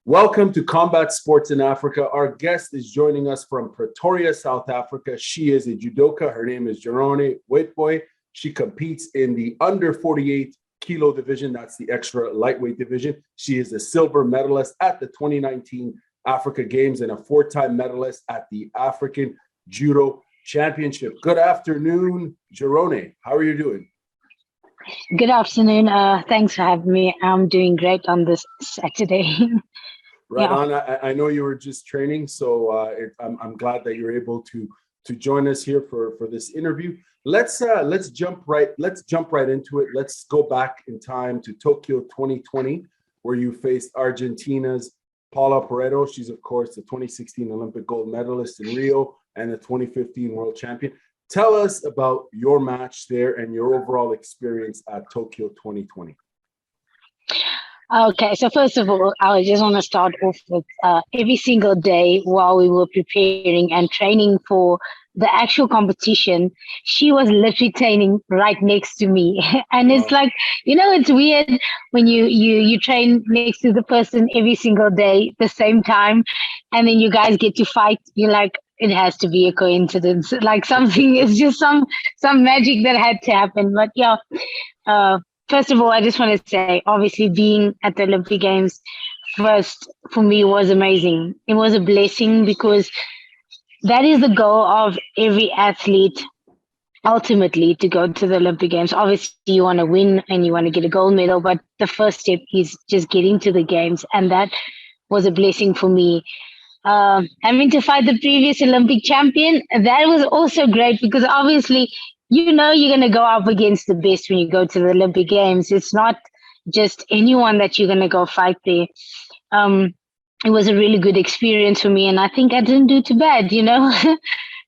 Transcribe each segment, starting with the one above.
Welcome to Combat Sports in Africa. Our guest is joining us from Pretoria, South Africa. She is a judoka. Her name is Geronay Whitebooi. She competes in the under 48 kilo division. That's the extra lightweight division. She is a silver medalist at the 2019 Africa Games and a four-time medalist at the African Judo Championship. Good afternoon, Geronay. How are you doing? Good afternoon. Thanks for having me. I'm doing great on this Saturday. Right on. I know you were just training, so I'm glad that you're able to join us here for this interview. Let's jump right into it. Let's go back in time to Tokyo 2020, where you faced Argentina's Paula Pareto. She's of course the 2016 Olympic gold medalist in Rio and the 2015 world champion. Tell us about your match there and your overall experience at Tokyo 2020. Okay, so first of all, I just want to start off with every single day while we were preparing and training for the actual competition, she was literally training right next to me. And it's like, it's weird when you train next to the person every single day at the same time, and then you guys get to fight. You're like, it has to be a coincidence. Like something is just some magic that had to happen. But yeah, first of all, I just want to say, obviously, being at the Olympic Games first for me was amazing. It was a blessing because that is the goal of every athlete, ultimately, to go to the Olympic Games. Obviously, you want to win and you want to get a gold medal, but the first step is just getting to the Games. And that was a blessing for me. Having to fight the previous Olympic champion, that was also great because obviously, you're going to go up against the best when you go to the Olympic Games. It's not just anyone that you're going to go fight there. It was a really good experience for me, and I think I didn't do too bad,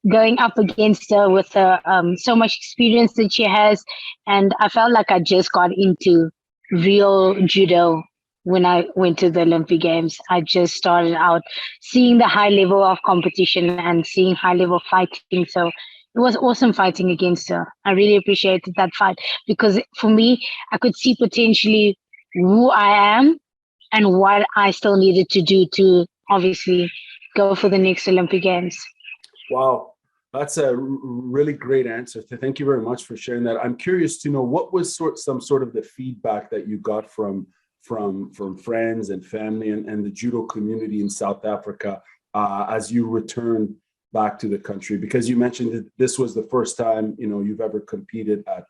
going up against her with so much experience that she has. And I felt like I just got into real judo when I went to the Olympic Games. I just started out seeing the high level of competition and seeing high level fighting. So it was awesome fighting against her. I really appreciated that fight because for me, I could see potentially who I am and what I still needed to do to obviously go for the next Olympic Games. Wow, that's a really great answer. Thank you very much for sharing that. I'm curious to know what was some sort of the feedback that you got from friends and family and the judo community in South Africa as you returned back to the country, because you mentioned that this was the first time you've ever competed at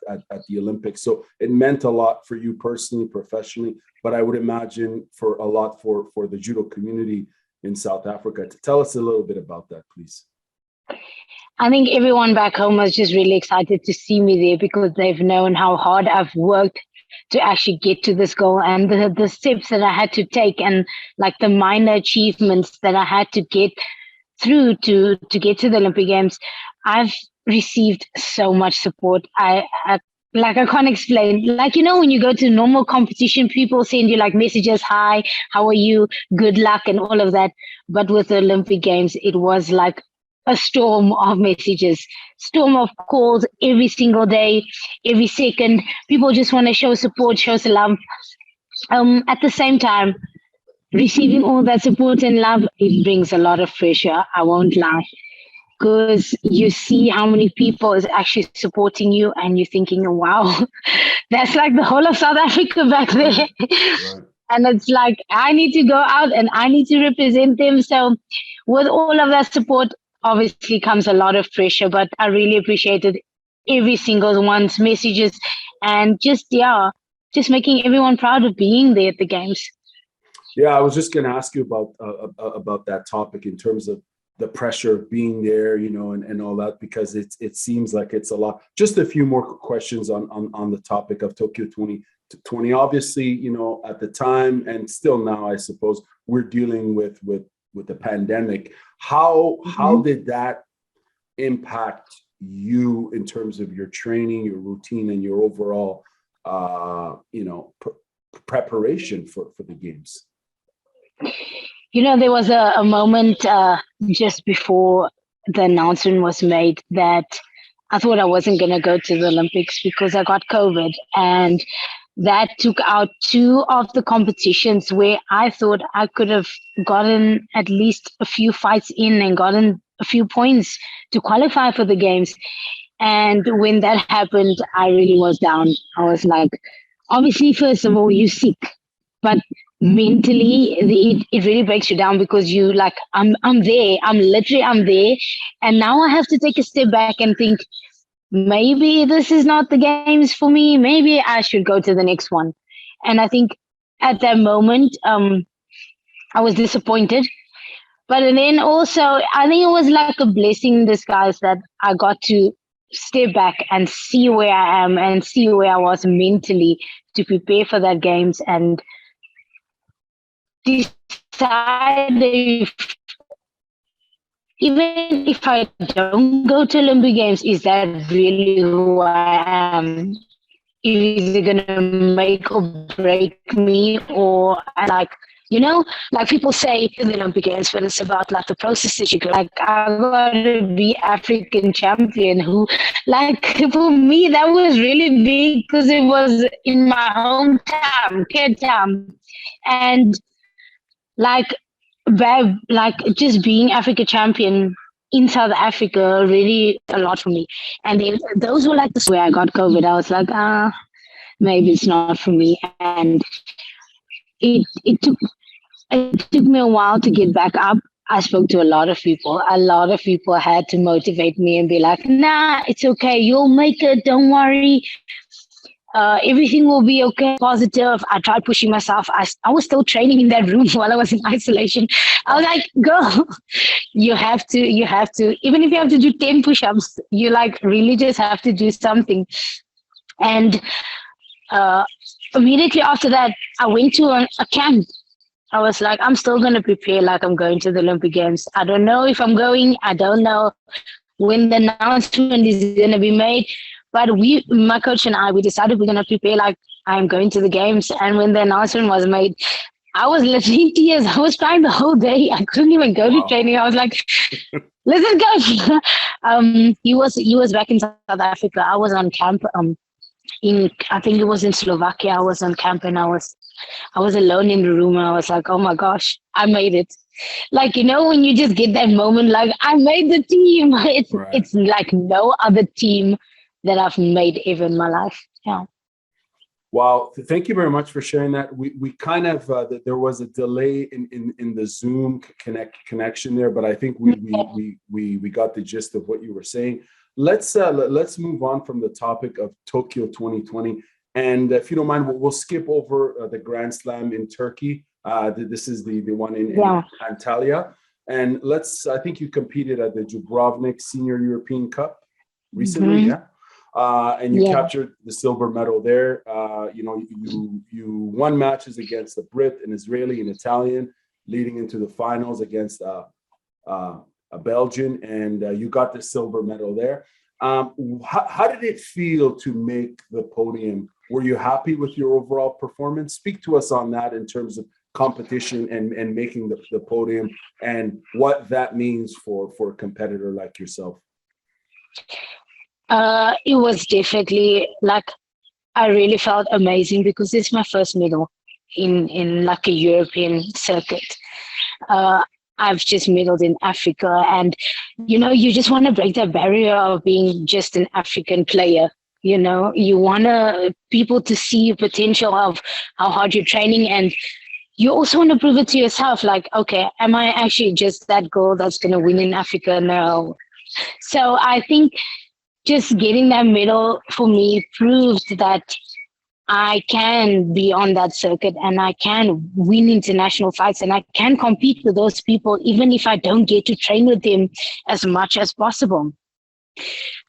the Olympics, so it meant a lot for you personally, professionally, but I would imagine for a lot for the judo community in South Africa. Tell us a little bit about that, please. I think everyone back home was just really excited to see me there because they've known how hard I've worked to actually get to this goal and the steps that I had to take and like the minor achievements that I had to get through to get to the Olympic Games. I've received so much support. I can't explain. Like, when you go to normal competition, people send you like messages, hi, how are you? Good luck and all of that. But with the Olympic Games, it was like a storm of messages, storm of calls every single day, every second. People just want to show support, show some love. At the same time, receiving all that support and love, it brings a lot of pressure, I won't lie, because you see how many people is actually supporting you and you're thinking, wow, that's like the whole of South Africa back there. Right. And it's like, I need to go out and I need to represent them. So with all of that support, obviously comes a lot of pressure, but I really appreciated every single one's messages and just making everyone proud of being there at the Games. Yeah, I was just going to ask you about that topic in terms of the pressure of being there, and all that, because it seems like it's a lot. Just a few more questions on the topic of Tokyo 2020. Obviously, at the time and still now, I suppose, we're dealing with the pandemic. How did that impact you in terms of your training, your routine, and your overall, preparation for the Games? There was a moment just before the announcement was made that I thought I wasn't going to go to the Olympics because I got COVID. And that took out two of the competitions where I thought I could have gotten at least a few fights in and gotten a few points to qualify for the games. And when that happened, I really was down. I was like, obviously, first of all, you're sick, but mentally, it really breaks you down because you like, I'm there, I'm there. And now I have to take a step back and think, maybe this is not the games for me. Maybe I should go to the next one. And I think at that moment, I was disappointed. But then also, I think it was like a blessing in disguise that I got to step back and see where I am and see where I was mentally to prepare for that games and decide if, even if I don't go to Olympic Games, is that really who I am? Is it gonna make or break me? Or like, you know, like people say in the Olympic Games, but it's about like the process that you go. Like I got to be African champion. Who, like for me, that was really big because it was in my hometown, Cape Town, and like, like just being Africa champion in South Africa really a lot for me. And then those were like the where I got COVID. I was like, maybe it's not for me. And it took me a while to get back up. I spoke to a lot of people. A lot of people had to motivate me and be like, nah, it's okay. You'll make it. Don't worry. Everything will be okay. Positive. I tried pushing myself. I was still training in that room while I was in isolation. I was like, girl, you have to, even if you have to do 10 push-ups, you like really just have to do something. And immediately after that, I went to a camp. I was like, I'm still going to prepare like I'm going to the Olympic Games. I don't know if I'm going. I don't know when the announcement is going to be made. But my coach and I, we decided we're going to prepare like I'm going to the games. And when the announcement was made, I was literally in tears. I was crying the whole day. I couldn't even go to training. I was like, let's go. He was back in South Africa. I was on camp I think it was in Slovakia. I was on camp and I was alone in the room and I was like, oh my gosh, I made it. Like, you know, when you just get that moment, like I made the team. It's like no other team that I've made ever in my life. Yeah. Wow. Thank you very much for sharing that. We kind of, there was a delay in the Zoom connection there, but I think we got the gist of what you were saying. Let's move on from the topic of Tokyo 2020. And if you don't mind, we'll skip over the Grand Slam in Turkey. This is the one in Antalya. And I think you competed at the Dubrovnik Senior European Cup recently, yeah? And you captured the silver medal there. You won matches against a Brit, an Israeli, an Italian, leading into the finals against a Belgian, and you got the silver medal there. How did it feel to make the podium? Were you happy with your overall performance? Speak to us on that in terms of competition and making the podium and what that means for a competitor like yourself. It was definitely like, I really felt amazing because it's my first medal in like a European circuit. I've just medaled in Africa, and you just want to break that barrier of being just an African player. You want people to see your potential of how hard you're training, and you also want to prove it to yourself, like, okay, am I actually just that girl that's going to win in Africa? No. So I think just getting that medal for me proved that I can be on that circuit and I can win international fights and I can compete with those people, even if I don't get to train with them as much as possible.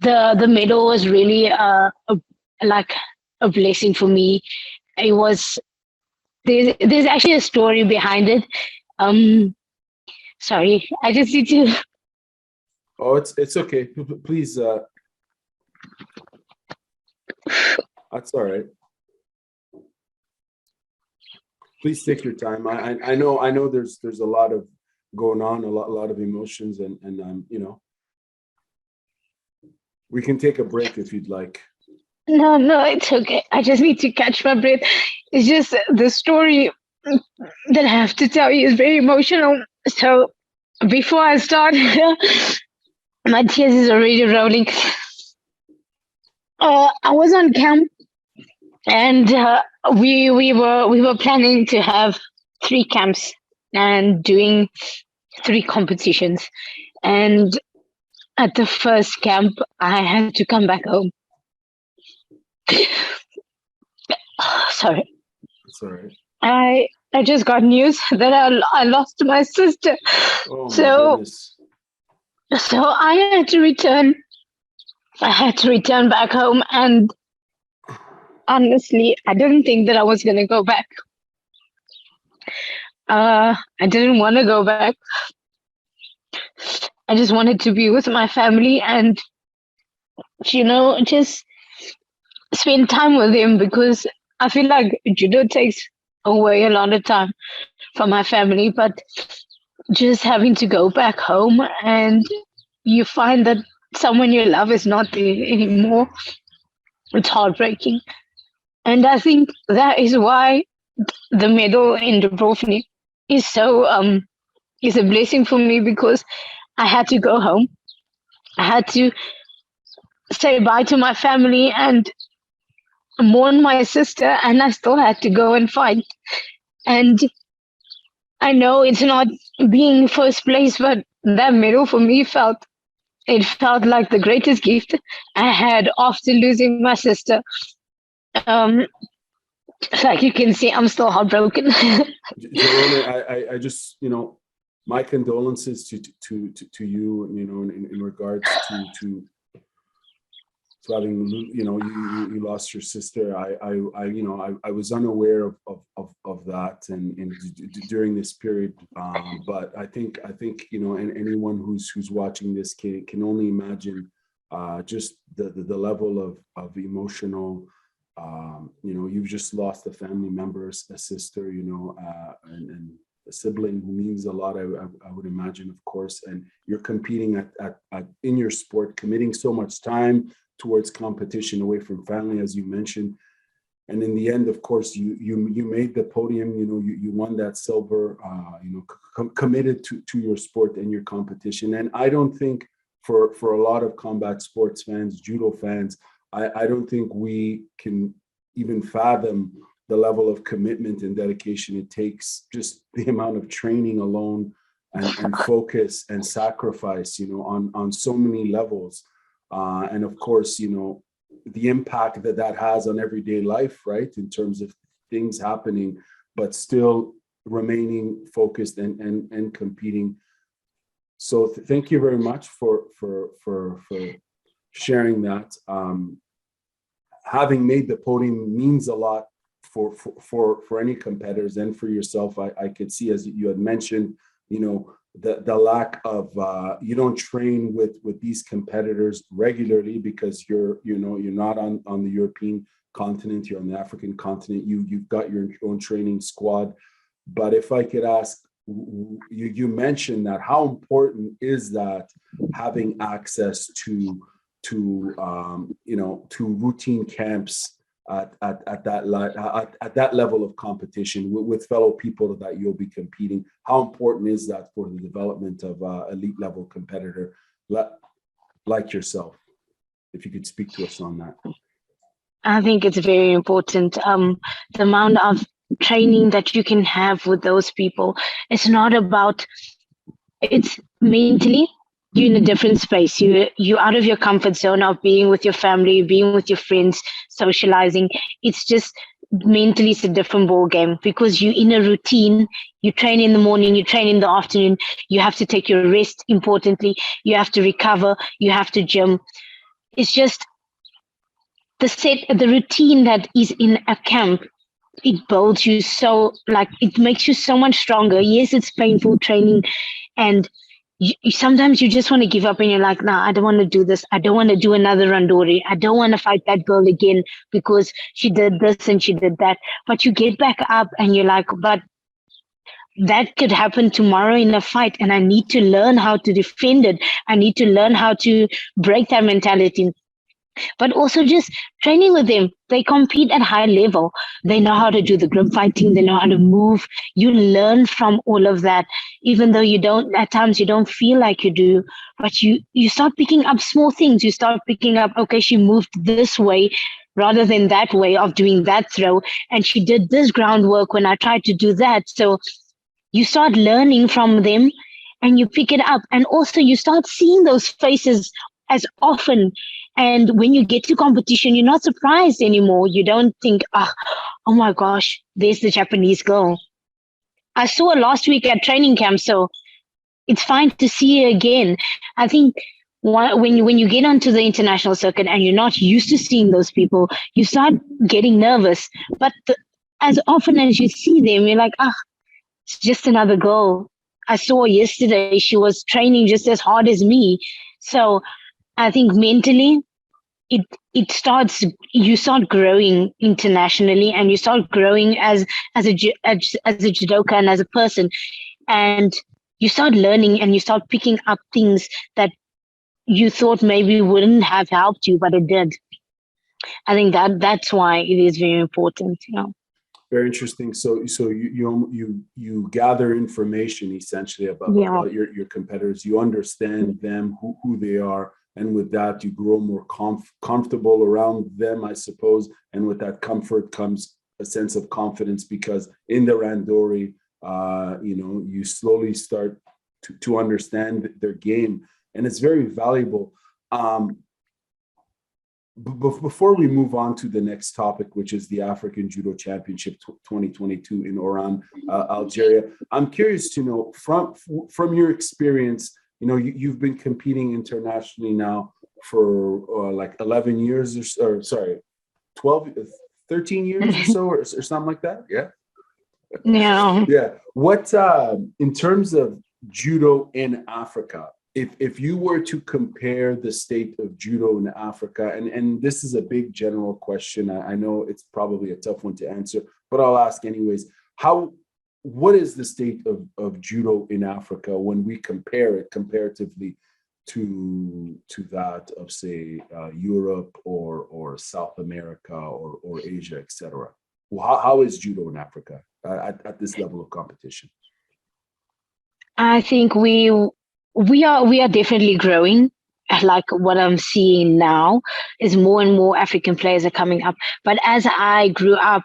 The medal was really like a blessing for me. It was, there's actually a story behind it. Sorry, I just need to. Oh, it's okay. Please. That's all right. Please take your time. I know there's a lot of going on, a lot of emotions, and we can take a break if you'd like. No, no, it's okay. I just need to catch my breath. It's just the story that I have to tell you is very emotional. So before I start, my tears is already rolling. I was on camp, and we were planning to have 3 camps and doing 3 competitions. And at the first camp, I had to come back home. Sorry. It's all right. I just got news that I lost my sister. Oh my So goodness. so I had to return. I had to return back home, and honestly, I didn't think that I was gonna go back. I didn't want to go back. I just wanted to be with my family and just spend time with him, because I feel like judo takes away a lot of time from my family, but just having to go back home and you find that someone you love is not there anymore, it's heartbreaking. And I think that is why the medal in Dubrovnik is so is a blessing for me, because I had to go home. I had to say bye to my family and mourn my sister, and I still had to go and fight. And I know it's not being first place, but that medal for me felt like the greatest gift I had after losing my sister. Um, like you can see, I'm still heartbroken. Geronay, I just, my condolences to you, in regards to having, you lost your sister. I was unaware of that and during this period. But I think, and anyone who's watching this can only imagine just the level of emotional, you've just lost a family member, a sister, and a sibling who means a lot. I would imagine, of course, and you're competing at in your sport, committing so much time towards competition away from family, as you mentioned. And in the end, of course, you made the podium. You won that silver. Committed to your sport and your competition. And I don't think for a lot of combat sports fans, judo fans, I don't think we can even fathom the level of commitment and dedication it takes, just the amount of training alone and focus and sacrifice, on so many levels. And of course, the impact that has on everyday life, right? In terms of things happening, but still remaining focused and competing. So thank you very much for sharing that. Having made the podium means a lot for any competitors and for yourself. I could see, as you had mentioned, the lack of you don't train with these competitors regularly because you're not on the European continent, you're on the African continent. You've got your own training squad. But if I could ask, you mentioned that, how important is that, having access to routine camps at that level of competition with fellow people that you'll be competing? How important is that for the development of elite level competitor like yourself? If you could speak to us on that. I think it's very important. The amount of training that you can have with those people, it's not about, it's mentally, you're in a different space. You're out of your comfort zone of being with your family, being with your friends, socializing. It's just mentally, it's a different ball game, because you're in a routine. You train in the morning, you train in the afternoon. You have to take your rest. Importantly, you have to recover. You have to gym. It's just the routine that is in a camp. It builds you it makes you so much stronger. Yes, it's painful training, and sometimes you just want to give up, and you're like, nah, I don't want to do this. I don't want to do another randori. I don't want to fight that girl again because she did this and she did that. But you get back up and you're like, but that could happen tomorrow in a fight, and I need to learn how to defend it. I need to learn how to break that mentality. but also just training with them. They compete at high level. They know how to do the grip fighting. They know how to move. You learn from all of that, even though at times you don't feel like you do, but you start picking up small things. You start picking up, okay, she moved this way rather than that way of doing that throw. And she did this groundwork when I tried to do that. So you start learning from them and you pick it up. And also you start seeing those faces as often. And when you get to competition, you're not surprised anymore. You don't think, oh my gosh, there's the Japanese girl. I saw her last week at training camp, so it's fine to see her again. I think when you get onto the international circuit and you're not used to seeing those people, you start getting nervous. But as often as you see them, you're like, it's just another girl. I saw her yesterday. She was training just as hard as me. So I think mentally, you start growing internationally, and you start growing as a judoka and as a person, and you start learning and you start picking up things that you thought maybe wouldn't have helped you, but it did. I think that's why it is very important. Very interesting. So you gather information essentially about your competitors. You understand them, who they are, and with that you grow more comfortable around them, I suppose. And with that comfort comes a sense of confidence, because in the randori, you slowly start to understand their game, and it's very valuable. Before we move on to the next topic, which is the African Judo Championship 2022 in Oran, Algeria, I'm curious to know from your experience, you've been competing internationally now for like 11 years or 13 years or so, or something like that. Yeah. Yeah. What, in terms of judo in Africa, if you were to compare the state of judo in Africa, and this is a big general question, I know it's probably a tough one to answer, but I'll ask anyways. What is the state of judo in Africa when we compare it comparatively to that of, say, Europe or South America or Asia, etc.? How is judo in Africa at this level of competition? I think we are definitely growing. Like what I'm seeing now is more and more African players are coming up. But as I grew up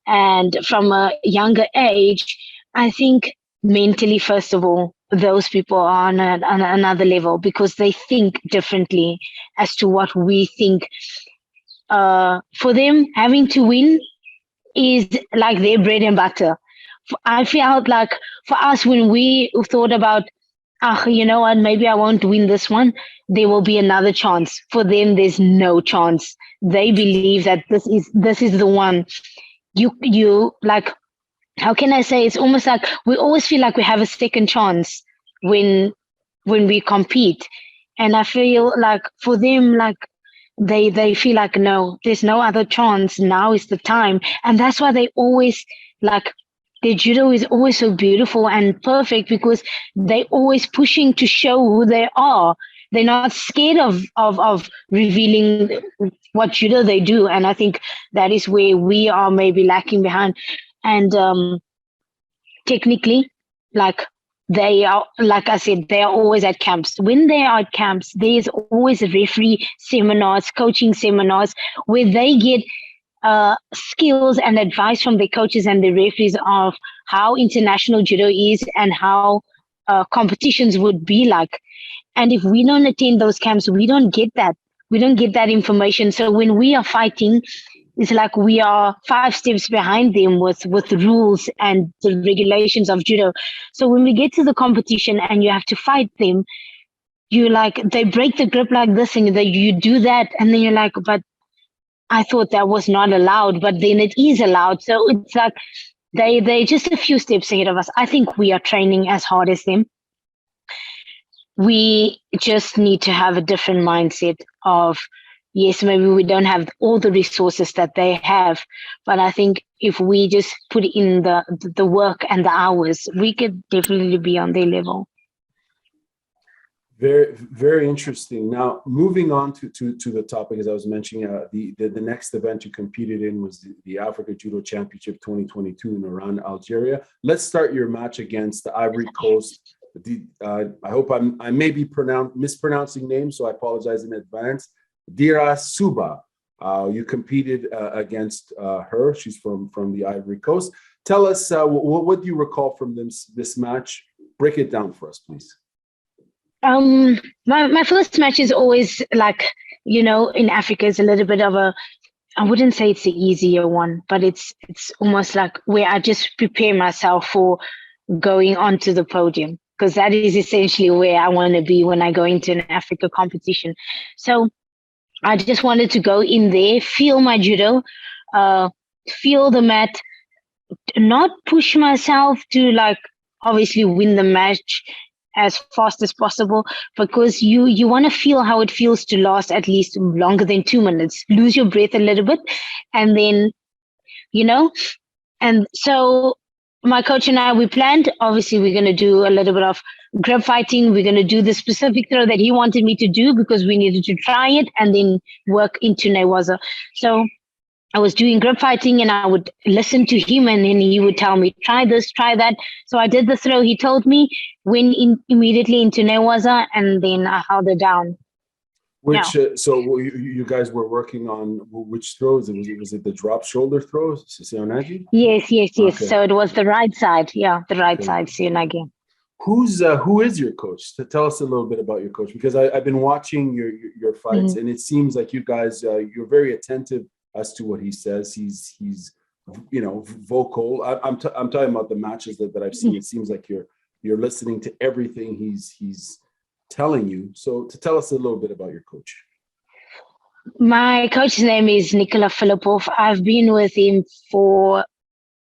and from a younger age, I think mentally, first of all, those people are on another level, because they think differently as to what we think. For them, having to win is like their bread and butter. I felt like for us, when we thought about, you know what, maybe I won't win this one, there will be another chance. For them, there's no chance. They believe that this is the one. You like, how can I say, it's almost like we always feel like we have a second chance when we compete. And I feel like for them, like they feel like, no, there's no other chance. Now is the time. And that's why they always, like, their judo is always so beautiful and perfect, because they always pushing to show who they are. They're not scared of revealing what judo they do. And I think that is where we are maybe lacking behind. And technically, like, they are, like I said, they are always at camps. When they are at camps, there's always referee seminars, coaching seminars, where they get skills and advice from the coaches and the referees of how international judo is and how competitions would be like. And if we don't attend those camps, we don't get that. We don't get that information. So when we are fighting, it's like we are 5 steps behind them with rules and the regulations of judo. So when we get to the competition and you have to fight them, you like, they break the grip like this and you do that. And then you're like, but I thought that was not allowed, but then it is allowed. So it's like they just a few steps ahead of us. I think we are training as hard as them. We just need to have a different mindset of, yes, maybe we don't have all the resources that they have, but I think if we just put in the work and the hours, we could definitely be on their level. Very, very interesting. Now, moving on to the topic, as I was mentioning, the next event you competed in was the African Judo Championship 2022 in Oran, Algeria. Let's start your match against the Ivory Coast. I hope I may be mispronouncing names, so I apologize in advance. Dira Suba. You competed against her. She's from the Ivory Coast. Tell us, what do you recall from this match? Break it down for us, please. My first match is always like, in Africa is a little bit of I wouldn't say it's the easier one, but it's almost like where I just prepare myself for going onto the podium, because that is essentially where I want to be when I go into an Africa competition. So I just wanted to go in there, feel my judo, feel the mat, not push myself to like obviously win the match as fast as possible, because you want to feel how it feels to last at least longer than 2 minutes, lose your breath a little bit, and then, and so my coach and I, we planned, obviously we're going to do a little bit of grip fighting. We're going to do the specific throw that he wanted me to do because we needed to try it and then work into Newaza. So I was doing grip fighting and I would listen to him and then he would tell me, try this, try that. So I did the throw he told me, went immediately into Newaza, and then I held it down. So you guys were working on which throws? Was it the drop shoulder throws, Seoinage? Yes. Okay. So it was the right side. Yeah, the right side, Seoinage. Who is your coach? Tell us a little bit about your coach, because I've been watching your fights, and it seems like you guys you're very attentive as to what he says. He's vocal. I'm talking about the matches that I've seen. It seems like you're listening to everything he's telling you. So to tell us a little bit about your coach. My coach's name is Nikola Filipov. I've been with him for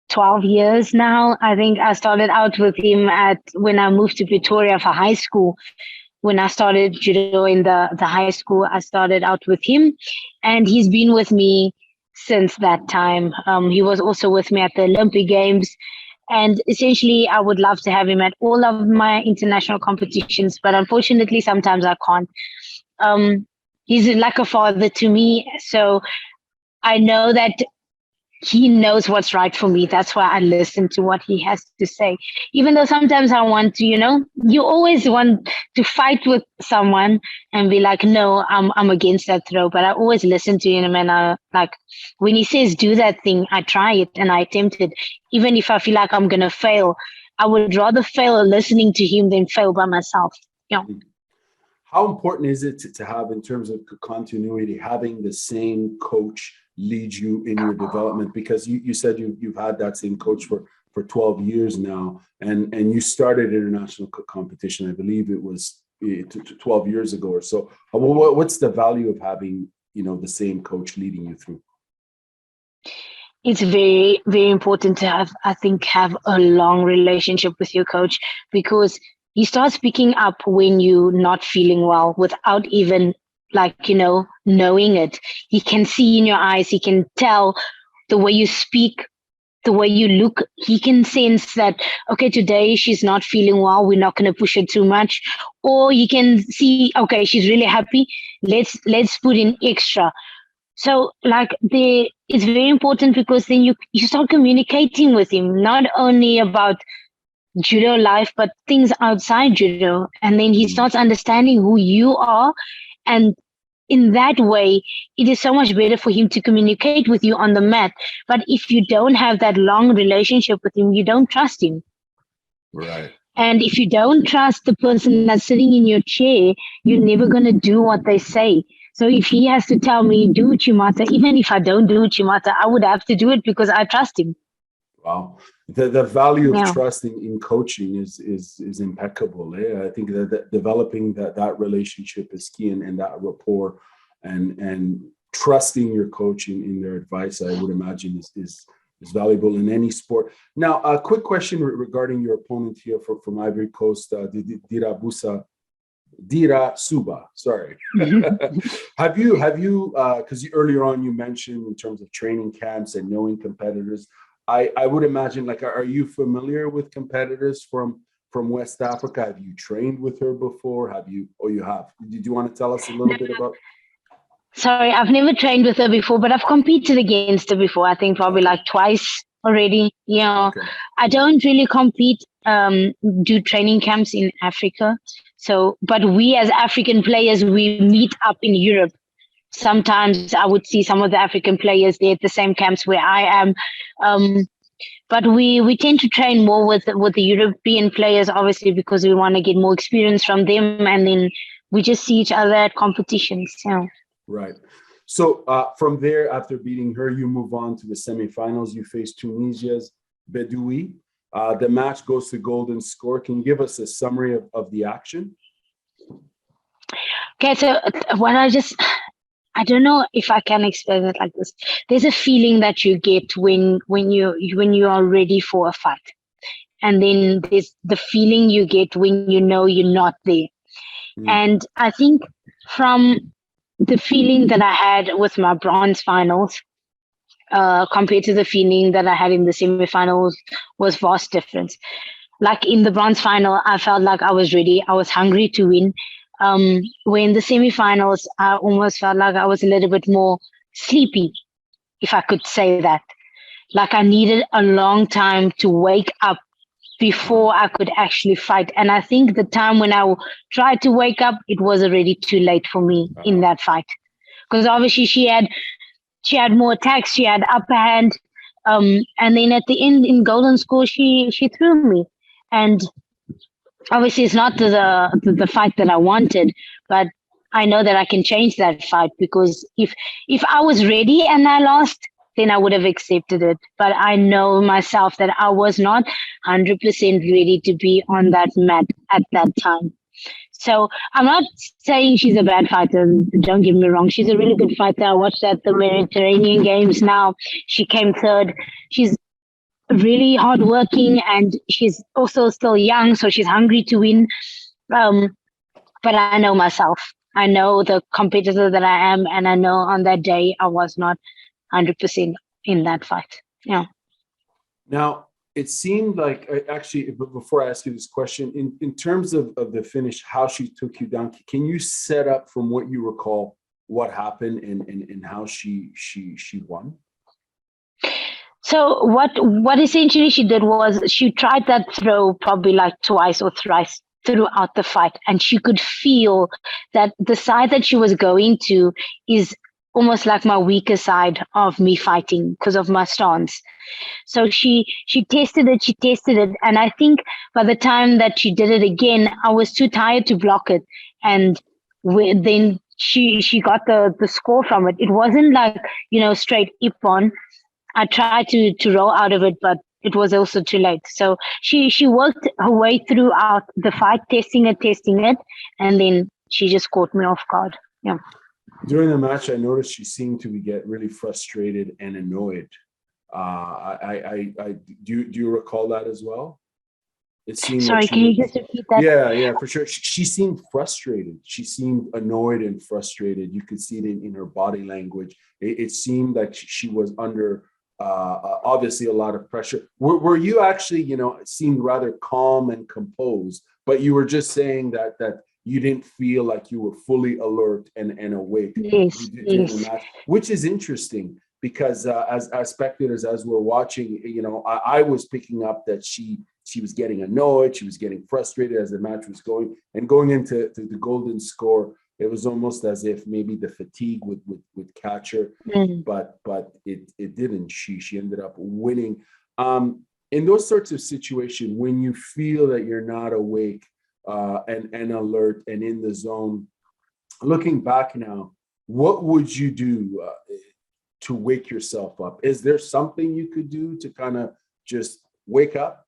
12 years now. I think I started out with him when I moved to Pretoria for high school. When I started judo in the high school, I started out with him, and he's been with me since that time. He was also with me at the Olympic Games. And essentially, I would love to have him at all of my international competitions, but unfortunately, sometimes I can't. He's like a father to me, so I know that he knows what's right for me. That's why I listen to what he has to say. Even though sometimes I want to, you always want to fight with someone and be like, no, I'm against that throw. But I always listen to him, and when he says do that thing, I try it and I attempt it. Even if I feel like I'm gonna fail, I would rather fail listening to him than fail by myself. Yeah. How important is it to have, in terms of continuity, having the same coach lead you in your development? Because you said you've had that same coach for 12 years now, and you started international competition, I believe it was 12 years ago or so. What's the value of having the same coach leading you through? It's very, very important to have a long relationship with your coach, because he starts picking up when you're not feeling well without even knowing it. He can see in your eyes, he can tell the way you speak, the way you look. He can sense that, okay, today she's not feeling well, we're not going to push her too much. Or you can see, okay, she's really happy, let's put in extra. So it's very important, because then you start communicating with him, not only about judo life, but things outside judo. And then he starts understanding who you are. And in that way, it is so much better for him to communicate with you on the mat. But if you don't have that long relationship with him, you don't trust him. Right. And if you don't trust the person that's sitting in your chair, you're never going to do what they say. So if he has to tell me, do Chimata, even if I don't do Chimata, I would have to do it because I trust him. Wow. The value of trust in coaching is impeccable. I think that developing that relationship is key, and that rapport and trusting your coach in their advice, I would imagine is valuable in any sport. Now, a quick question regarding your opponent here from Ivory Coast, Dira Suba. Sorry. Have you because earlier on you mentioned in terms of training camps and knowing competitors, I would imagine, are you familiar with competitors from from West Africa. Have you trained with her before? Have you? Oh, you have. Did you want to tell us a little bit about? Sorry, I've never trained with her before, but I've competed against her before. I think probably like twice already. Okay. I don't really compete, do training camps in Africa. So, but we as African players, we meet up in Europe. Sometimes I would see some of the African players there at the same camps where I am. But we tend to train more with the European players, obviously, because we want to get more experience from them, and then we just see each other at competitions. Right. So from there, after beating her, you move on to the semifinals. You face Tunisia's Bedoui. The match goes to golden score. Can you give us a summary of the action? Okay, so what I don't know if I can explain it like this. There's a feeling that you get when you are ready for a fight, and then there's the feeling you get when you know you're not there. And I think from the feeling that I had with my bronze finals compared to the feeling that I had in the semifinals was vast difference. Like in the bronze final, I felt like I was ready. I was hungry to win. When the semifinals, I almost felt like I was a little bit more sleepy, if I could say that. Like I needed a long time to wake up before I could actually fight. And I think the time when I tried to wake up, it was already too late for me in that fight. Because obviously she had more attacks, she had upper hand. And then at the end in golden score, she threw me. And obviously it's not the fight that I wanted, but I know that I can change that fight, because if I was ready and I lost, then I would have accepted it. But I know myself that I was not 100% ready to be on that mat at that time. So I'm not saying she's a bad fighter. Don't get me wrong. She's a really good fighter. I watched at the Mediterranean Games now. She came third. She's really hardworking, and she's also still young, so she's hungry to win. But I know myself. I know the competitor that I am, and I know on that day I was not 100% in that fight. Yeah. Now, it seemed like, actually, before I ask you this question, in terms of the finish, how she took you down, can you set up from what you recall what happened and how she won? So what essentially she did was she tried that throw probably like twice or thrice throughout the fight, and she could feel that the side that she was going to is almost like my weaker side of me fighting because of my stance. So she tested it, and I think by the time that she did it again, I was too tired to block it, and then she got the score from it. It wasn't like straight ippon. I tried to roll out of it, but it was also too late. So she worked her way throughout the fight, testing it, and then she just caught me off guard. Yeah. During the match, I noticed she seemed to get really frustrated and annoyed. Do you recall that as well? It seemed. Sorry, can you just repeat that? Yeah, for sure. She seemed frustrated. She seemed annoyed and frustrated. You could see it in her body language. It seemed like she was under obviously a lot of pressure. Were you actually, seemed rather calm and composed, but you were just saying that you didn't feel like you were fully alert and awake during the match, which is interesting because as spectators, as we're watching, I was picking up that she was getting annoyed, she was getting frustrated as the match was going, and going into the golden score, it was almost as if maybe the fatigue would catch her, but it didn't. She ended up winning. In those sorts of situations, when you feel that you're not awake and alert and in the zone, looking back now, what would you do to wake yourself up? Is there something you could do to kind of just wake up?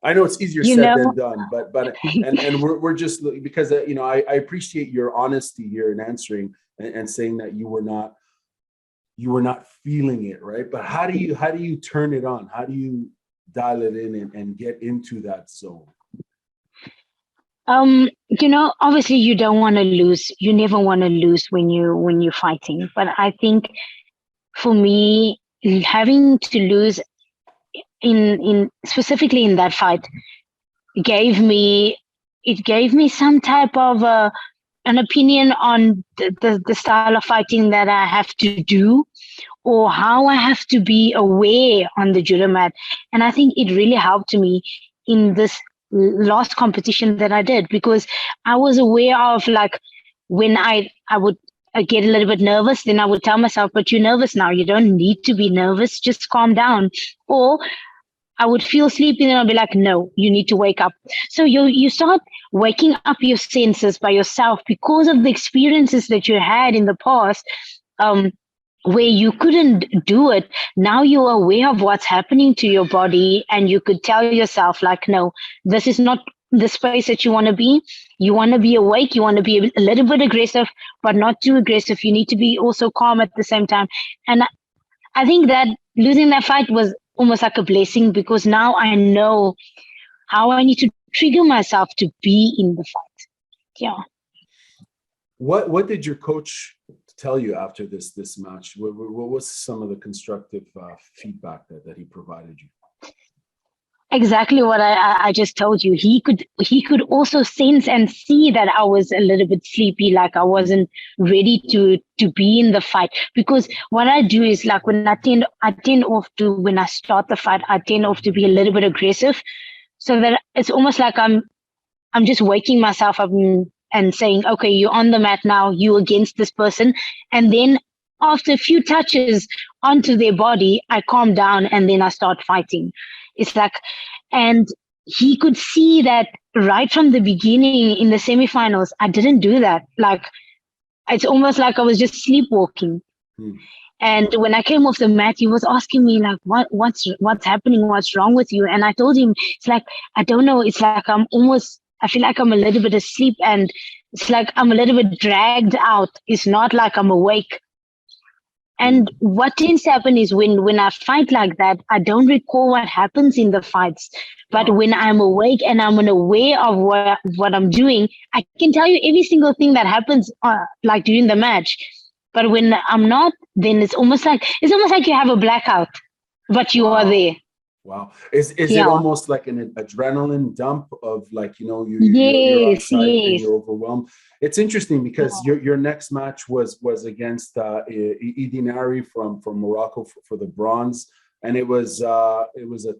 I know it's easier said than done, but and we're just, because I appreciate your honesty here in answering and saying that you were not feeling it, right? But how do you turn it on? How do you dial it in and get into that zone? Obviously you don't want to lose. You never want to lose when you're fighting. But I think for me, having to lose in specifically in that fight, gave me some type of an opinion on the style of fighting that I have to do, or how I have to be aware on the judo mat. And I think it really helped me in this last competition that I did, because I was aware of, like, when I would get a little bit nervous, then I would tell myself, but you're nervous now. You don't need to be nervous. Just calm down. Or I would feel sleepy and I'll be like, no, you need to wake up. So you start waking up your senses by yourself because of the experiences that you had in the past, where you couldn't do it. Now you're aware of what's happening to your body, and you could tell yourself, like, no, this is not the space that you want to be. You want to be awake. You want to be a little bit aggressive, but not too aggressive. You need to be also calm at the same time. And I think that losing that fight was almost like a blessing, because now I know how I need to trigger myself to be in the fight. Yeah. What did your coach tell you after this match? What was some of the constructive feedback that he provided you? Exactly what I just told you. He could also sense and see that I was a little bit sleepy, like I wasn't ready to be in the fight. Because what I do is, like, when I tend off to, when I start the fight, I tend off to be a little bit aggressive, so that it's almost like I'm just waking myself up and saying, okay, you're on the mat now, you against this person. And then after a few touches onto their body, I calm down and then I start fighting. It's like, and he could see that right from the beginning in the semifinals, I didn't do that. Like, it's almost like I was just sleepwalking. And when I came off the mat, he was asking me, like, what's happening? What's wrong with you? And I told him, it's like, I don't know. It's like I feel like I'm a little bit asleep, and it's like I'm a little bit dragged out. It's not like I'm awake. And what tends to happen is when I fight like that, I don't recall what happens in the fights. But when I'm awake and I'm aware of what I'm doing, I can tell you every single thing that happens, like during the match. But when I'm not, then it's almost like you have a blackout, but you are there. Wow. Is it almost like an adrenaline dump of, like, you're outside and you're overwhelmed? It's interesting because your next match was against Idinari from Morocco for the bronze, and it was a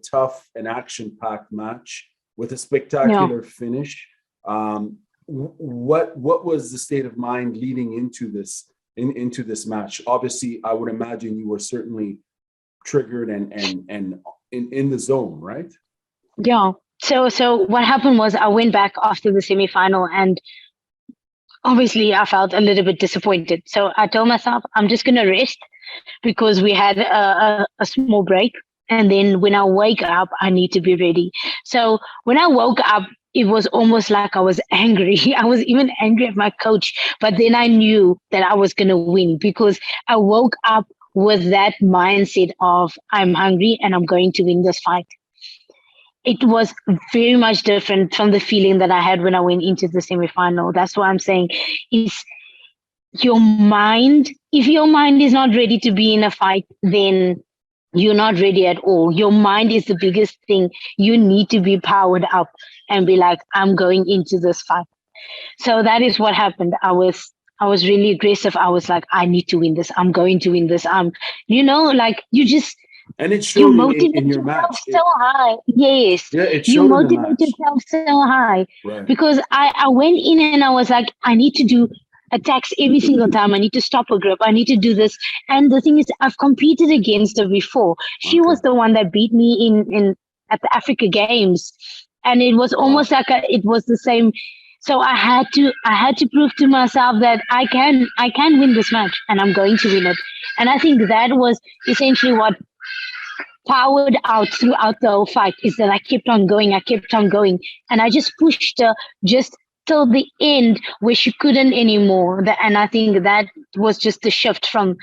tough and action-packed match with a spectacular finish. What was the state of mind leading into this match? Obviously, I would imagine you were certainly triggered and in the zone, right? Yeah. So what happened was, I went back after the semifinal, and obviously I felt a little bit disappointed. So I told myself, I'm just gonna rest, because we had a small break, and then when I wake up, I need to be ready. So when I woke up, it was almost like I was angry. I was even angry at my coach, but then I knew that I was gonna win, because I woke up with that mindset of, I'm hungry and I'm going to win this fight. It was very much different from the feeling that I had when I went into the semifinal. That's what I'm saying, is your mind. If your mind is not ready to be in a fight, then you're not ready at all. Your mind is the biggest thing. You need to be powered up and be like, I'm going into this fight. So that is what happened. I was really aggressive. I was like, I need to win this. I'm going to win this. Like, you just, and it showed in your yourself match so high. Yes. Yeah, it showed you motivate in the match. yourself so high. Right. Because I went in and I was like, I need to do attacks every single time. I need to stop a grip. I need to do this. And the thing is, I've competed against her before. She was the one that beat me in at the Africa Games. And it was almost like it was the same. So I had to prove to myself that I can win this match, and I'm going to win it. And I think that was essentially what powered out throughout the whole fight, is that I kept on going, and I just pushed her just till the end where she couldn't anymore. And I think that was just the shift from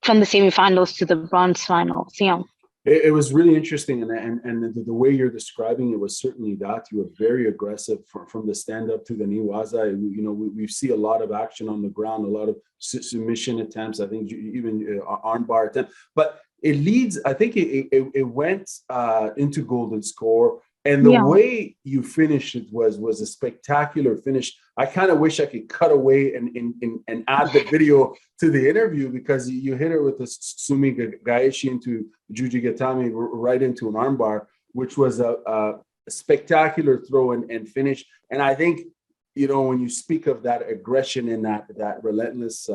the semifinals to the bronze finals. Yeah. It was really interesting, and the way you're describing it was certainly that. You were very aggressive from the stand up to the niwaza. We see a lot of action on the ground, a lot of submission attempts. I think even armbar attempt, but it leads. I think it went into golden score. And the way you finished it was a spectacular finish. I kind of wish I could cut away and add the video to the interview, because you hit her with the Sumi Gaeshi into Juji Gatami right into an armbar, which was a spectacular throw and finish. And I think, you know, when you speak of that aggression and that relentless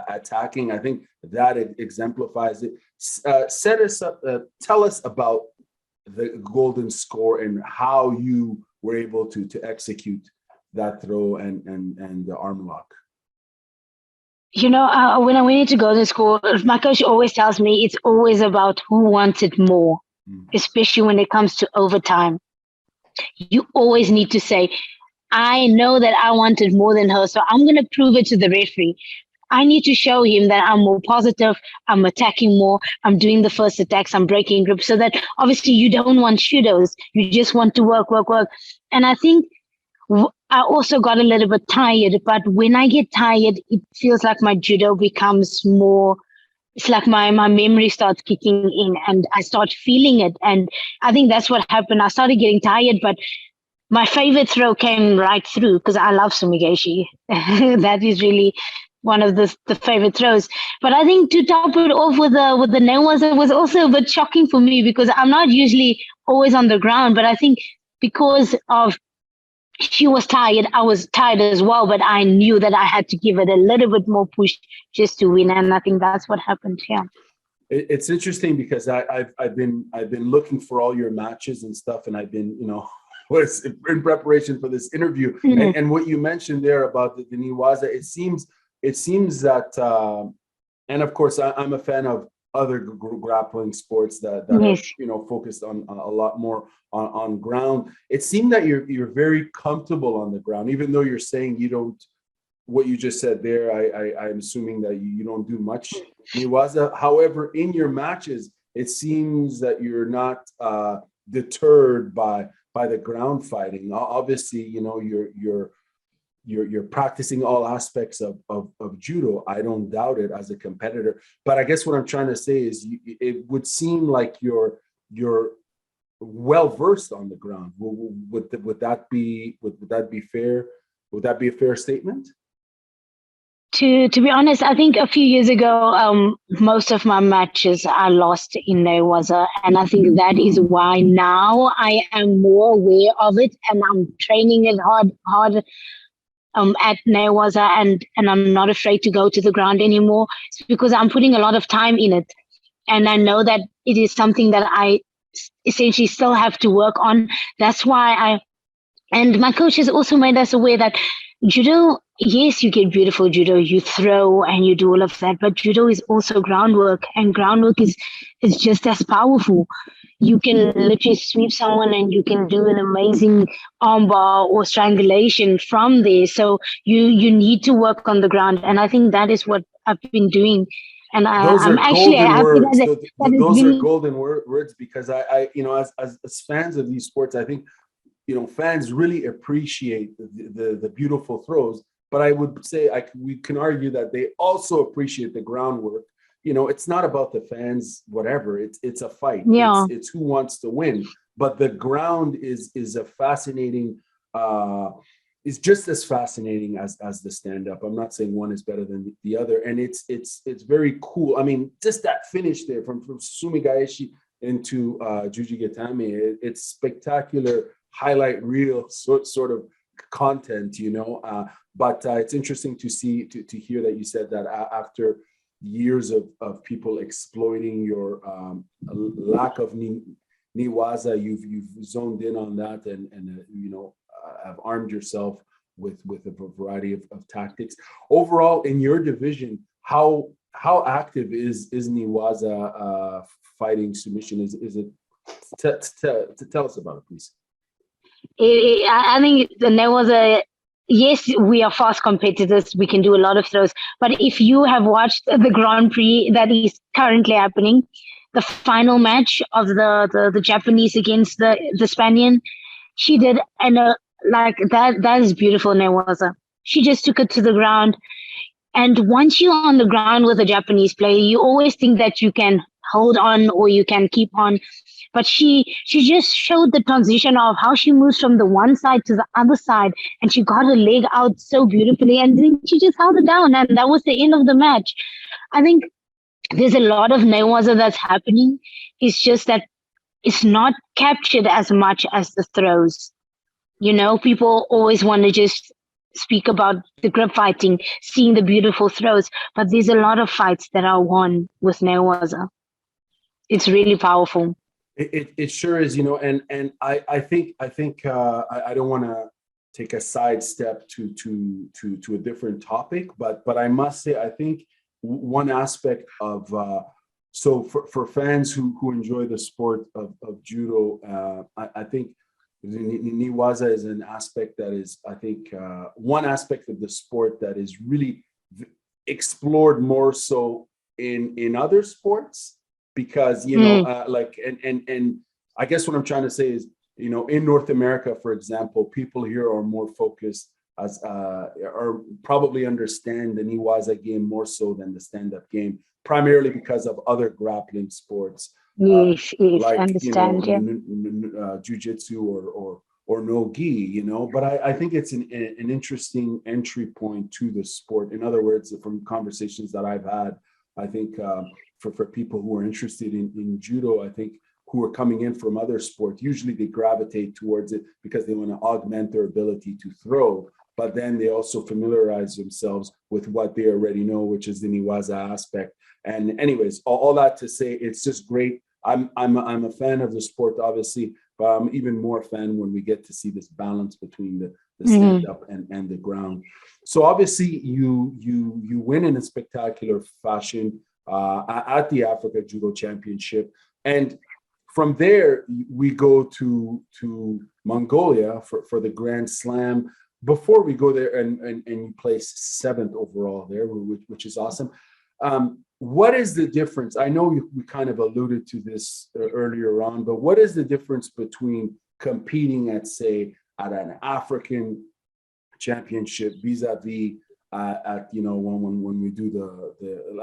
attacking, I think that it exemplifies it. Set us up. Tell us about the golden score and how you were able to execute that throw and the arm lock. You know, when I went into golden score, my coach always tells me it's always about who wants it more, especially when it comes to overtime. You always need to say, I know that I wanted more than her, so I'm going to prove it to the referee. I need to show him that I'm more positive, I'm attacking more, I'm doing the first attacks, I'm breaking grip, so that obviously you don't want pseudos. You just want to work. And I think I also got a little bit tired, but when I get tired, it feels like my judo becomes more, it's like my memory starts kicking in and I start feeling it. And I think that's what happened. I started getting tired, but my favorite throw came right through because I love sumigaeshi. That is really one of the favorite throws. But I think to top it off with the newaza was also a bit shocking for me, because I'm not usually always on the ground, but I think because of she was tired, I was tired as well, but I knew that I had to give it a little bit more push just to win, and I think that's what happened here. It's interesting because I've been looking for all your matches and stuff, and I've been, you know, was in preparation for this interview, and what you mentioned there about the newaza, it seems that, and of course I'm a fan of other grappling sports that are, you know, focused on a lot more on ground. It seemed that you're very comfortable on the ground, even though you're saying you don't. What you just said there, I'm assuming that you don't do much newaza. However, in your matches, it seems that you're not deterred by the ground fighting. Obviously, you know, you're practicing all aspects of judo. I don't doubt it as a competitor, but I guess what I'm trying to say is it would seem like you're well versed on the ground. Would that be fair? Would that be a fair statement? To be honest, I think a few years ago, most of my matches I lost in newaza, and I think that is why now I am more aware of it, and I'm training it hard. At newaza, and I'm not afraid to go to the ground anymore. It's because I'm putting a lot of time in it, and I know that it is something that I essentially still have to work on. That's why and my coach has also made us aware that judo, yes, you get beautiful judo, you throw and you do all of that, but judo is also groundwork, and groundwork is just as powerful. You can literally sweep someone and you can do an amazing armbar or strangulation from there. So you need to work on the ground. And I think that is what I've been doing. And I'm actually happy that those are golden words, because I you know, as fans of these sports, I think, you know, fans really appreciate the beautiful throws. But I would say we can argue that they also appreciate the groundwork. You know, it's not about the fans, whatever. It's a fight. Yeah. It's who wants to win. But the ground is a fascinating. Is just as fascinating as the stand up. I'm not saying one is better than the other, and it's very cool. I mean, just that finish there from Sumi Gaeshi into Juji Gatami. It's spectacular highlight reel sort of content, you know. But it's interesting to see to hear that you said that after years of people exploiting your lack of newaza, you've zoned in on that and you know, have armed yourself with a variety of tactics. Overall, in your division, how active is newaza fighting submission? Is it tell us about it, please? I think the newaza, yes, we are fast competitors. We can do a lot of throws. But if you have watched the Grand Prix that is currently happening, the final match of the Japanese against the Spaniard, she did like that is beautiful newaza. She just took it to the ground. And once you're on the ground with a Japanese player, you always think that you can hold on or you can keep on. but she just showed the transition of how she moves from the one side to the other side, and she got her leg out so beautifully, and then she just held it down, and that was the end of the match. I think there's a lot of newaza that's happening. It's just that it's not captured as much as the throws. People always want to just speak about the grip fighting, seeing the beautiful throws, but there's a lot of fights that are won with newaza. It's really powerful. It sure is, and I think I don't want to take a sidestep to a different topic, but I must say I think one aspect of so for fans who enjoy the sport of judo, I think newaza is an aspect that is, I think, one aspect of the sport that is really explored more so in other sports, because like and I guess what I'm trying to say is, in North America, for example, people here are more focused as or probably understand the newaza game more so than the stand-up game, primarily because of other grappling sports. Yes, Like, I understand. Yeah. Jiu-jitsu or no gi, but I think it's an interesting entry point to the sport. In other words, from conversations that I've had, I think for people who are interested in judo, I think who are coming in from other sports, usually they gravitate towards it because they want to augment their ability to throw, but then they also familiarize themselves with what they already know, which is the newaza aspect. And anyways, all that to say, it's just great. I'm a fan of the sport, obviously, but I'm even more fan when we get to see this balance between the stand-up and the ground. So obviously, you win in a spectacular fashion at the Africa Judo Championship, and from there we go to Mongolia for the Grand Slam. Before we go there, and you place 7th overall there, which is awesome. What is the difference? I know we kind of alluded to this earlier on, but what is the difference between competing at, say, at an African championship vis-a-vis when we do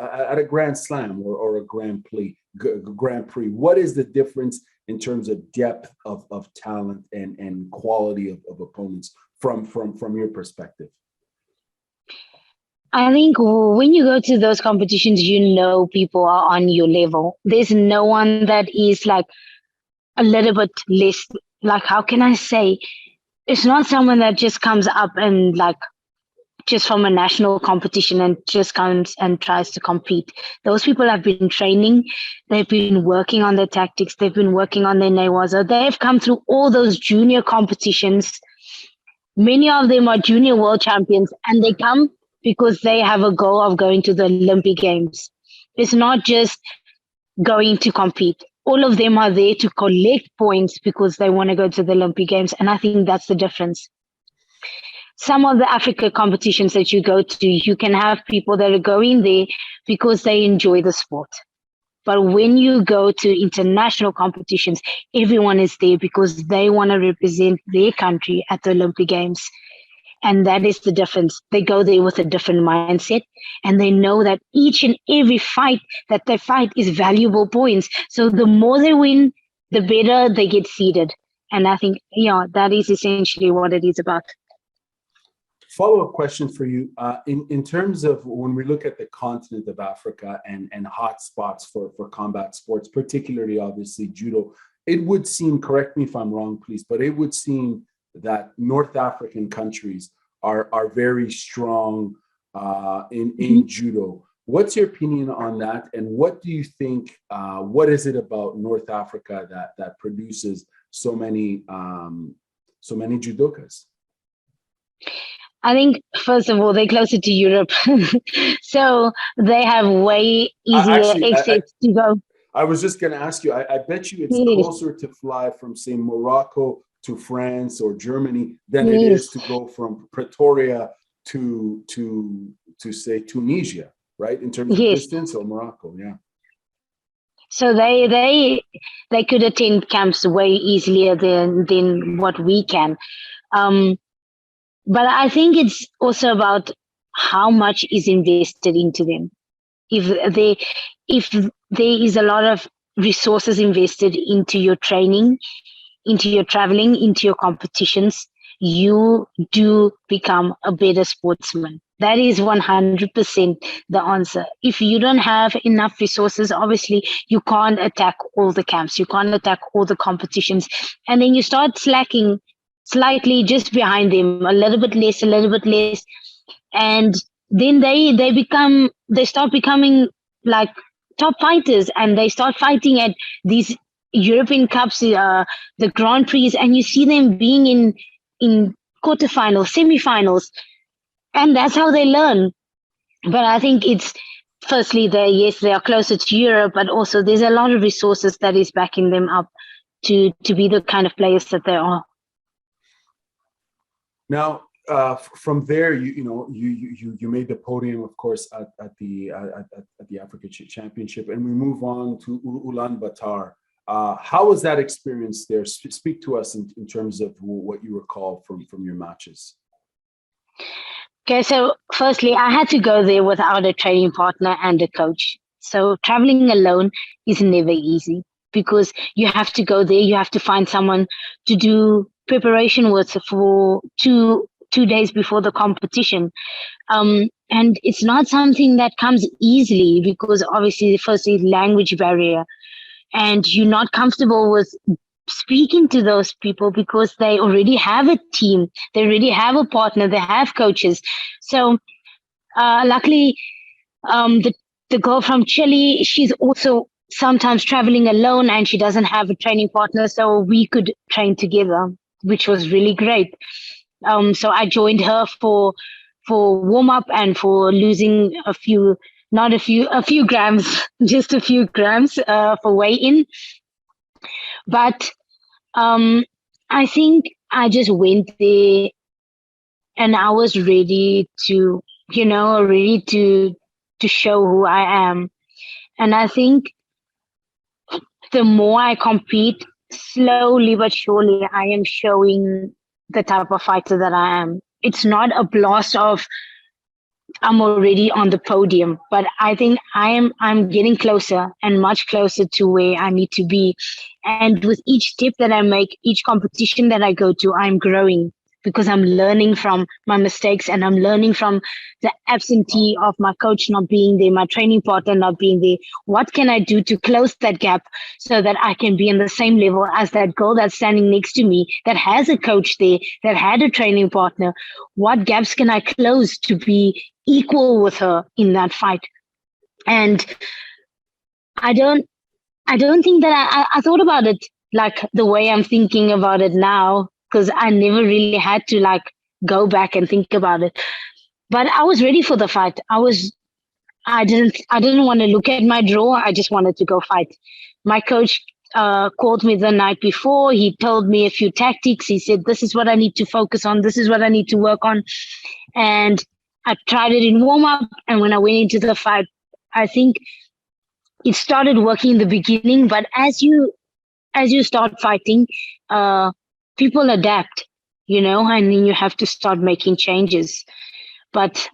at a Grand Slam or a Grand Prix? What is the difference in terms of depth of talent and quality of opponents from your perspective? I think when you go to those competitions, people are on your level. There's no one that is like a little bit less, like, how can I say? It's not someone that just comes up and like just from a national competition and just comes and tries to compete. Those people have been training. They've been working on their tactics. They've been working on their newaza. They've come through all those junior competitions. Many of them are junior world champions, and they come because they have a goal of going to the Olympic Games. It's not just going to compete. All of them are there to collect points because they want to go to the Olympic Games. And I think that's the difference. Some of the Africa competitions that you go to, you can have people that are going there because they enjoy the sport. But when you go to international competitions, everyone is there because they want to represent their country at the Olympic Games. And that is the difference. They go there with a different mindset, and they know that each and every fight that they fight is valuable points. So the more they win, the better they get seeded. And I think, that is essentially what it is about. Follow-up question for you. In terms of when we look at the continent of Africa and hot spots for combat sports, particularly obviously judo, it would seem, correct me if I'm wrong, please, but it would seem that North African countries are very strong in judo. What's your opinion on that? And what do you think, what is it about North Africa that produces so many judokas? I think, first of all, they're closer to Europe. So they have way easier access to go. I was just going to ask you, I bet you it's closer to fly from, say, Morocco to France or Germany than it is to go from Pretoria to say Tunisia, right? In terms of distance, or Morocco, yeah. So they could attend camps way easier than what we can. But I think it's also about how much is invested into them. If there is a lot of resources invested into your training, into your traveling, into your competitions, you do become a better sportsman. That is 100% the answer. If you don't have enough resources, obviously you can't attack all the camps, you can't attack all the competitions, and then you start slacking slightly just behind them, a little bit less, and then they start becoming like top fighters, and they start fighting at these European Cups, the Grand Prix, and you see them being in quarterfinals, semifinals, and that's how they learn. But I think it's firstly they are closer to Europe, but also there's a lot of resources that is backing them up to be the kind of players that they are. Now, from there, you made the podium, of course, at the African Championship, and we move on to Ulaanbaatar. How was that experience there? Speak to us in terms of what you recall from your matches. Okay, so firstly, I had to go there without a training partner and a coach. So traveling alone is never easy because you have to go there, you have to find someone to do preparation with for two days before the competition. And it's not something that comes easily because obviously firstly language barrier, and you're not comfortable with speaking to those people because they already have a team, they already have a partner, they have coaches. So luckily the girl from Chile, she's also sometimes traveling alone and she doesn't have a training partner, so we could train together, which was really great. So I joined her for warm up and for losing a few grams, just a few grams for weigh in. But I think I just went there and I was ready to show who I am. And I think the more I compete, slowly but surely, I am showing the type of fighter that I am. It's not a blast of I'm already on the podium, but I think I'm getting closer and much closer to where I need to be. And with each step that I make, each competition that I go to, I'm growing because I'm learning from my mistakes and I'm learning from the absentee of my coach not being there, my training partner not being there. What can I do to close that gap so that I can be on the same level as that girl that's standing next to me, that has a coach there, that had a training partner? What gaps can I close to be equal with her in that fight? And I don't think that I thought about it like the way I'm thinking about it now, because I never really had to like go back and think about it. But I was ready for the fight. I didn't want to look at my draw. I just wanted to go fight. My coach called me the night before. He told me a few tactics. He said, this is what I need to focus on. This is what I need to work on. And I tried it in warm up. And when I went into the fight, I think it started working in the beginning, but as you start fighting, people adapt, and then you have to start making changes. But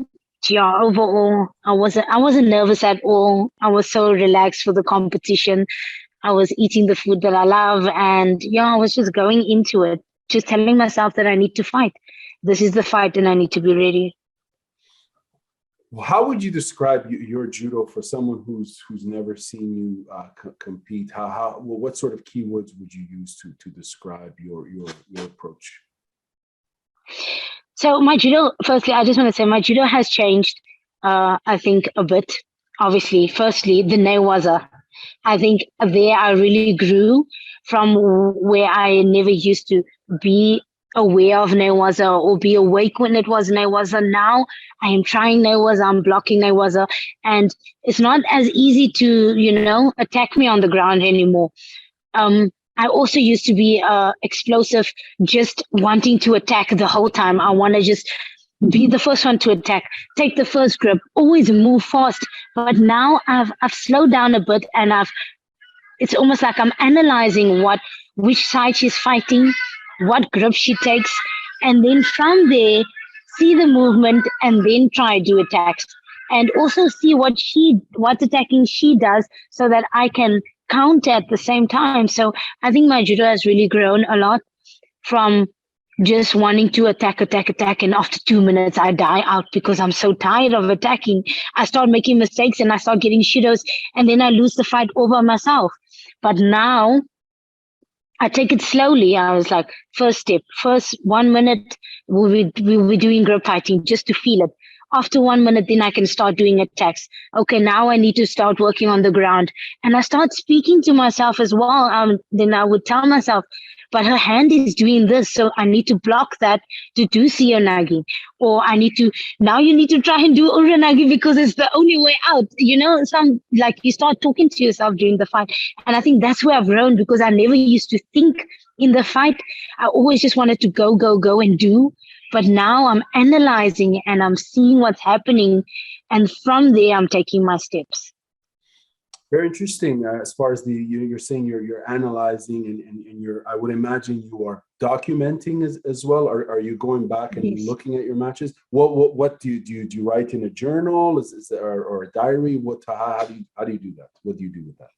yeah, overall, I wasn't nervous at all. I was so relaxed for the competition. I was eating the food that I love, and I was just going into it, just telling myself that I need to fight. This is the fight, and I need to be ready. How would you describe your judo for someone who's never seen you compete? What sort of keywords would you use to describe your approach? So my judo, firstly, I just want to say my judo has changed, I think, a bit. Obviously, firstly, the newaza. I think there I really grew from where I never used to be aware of newaza or be awake when it was newaza. Now I am trying newaza, I'm blocking newaza, and it's not as easy to, attack me on the ground anymore. I also used to be explosive, just wanting to attack the whole time. I want to just be the first one to attack, take the first grip, always move fast. But now I've slowed down a bit, and it's almost like I'm analyzing which side she's fighting, what grip she takes, and then from there, see the movement and then try do attacks. And also see what attacking she does so that I can counter at the same time. So I think my judo has really grown a lot from just wanting to attack. And after 2 minutes, I die out because I'm so tired of attacking. I start making mistakes and I start getting shidos, and then I lose the fight all by myself. But now I take it slowly. I was like, first step, first 1 minute, we'll be doing grip fighting just to feel it. After 1 minute, then I can start doing attacks. Okay, now I need to start working on the ground. And I start speaking to myself as well. Then I would tell myself, but her hand is doing this, so I need to block that to do Seonagi. Or now you need to try and do Uranagi because it's the only way out. Like you start talking to yourself during the fight. And I think that's where I've grown, because I never used to think in the fight. I always just wanted to go and do. But now I'm analyzing and I'm seeing what's happening. And from there, I'm taking my steps. Very interesting. As far as you're saying you're analyzing and I would imagine you are documenting as well. Are you going back and Yes. looking at your matches? What do you write in a journal? Is there, or a diary? How do you do that? What do you do with that?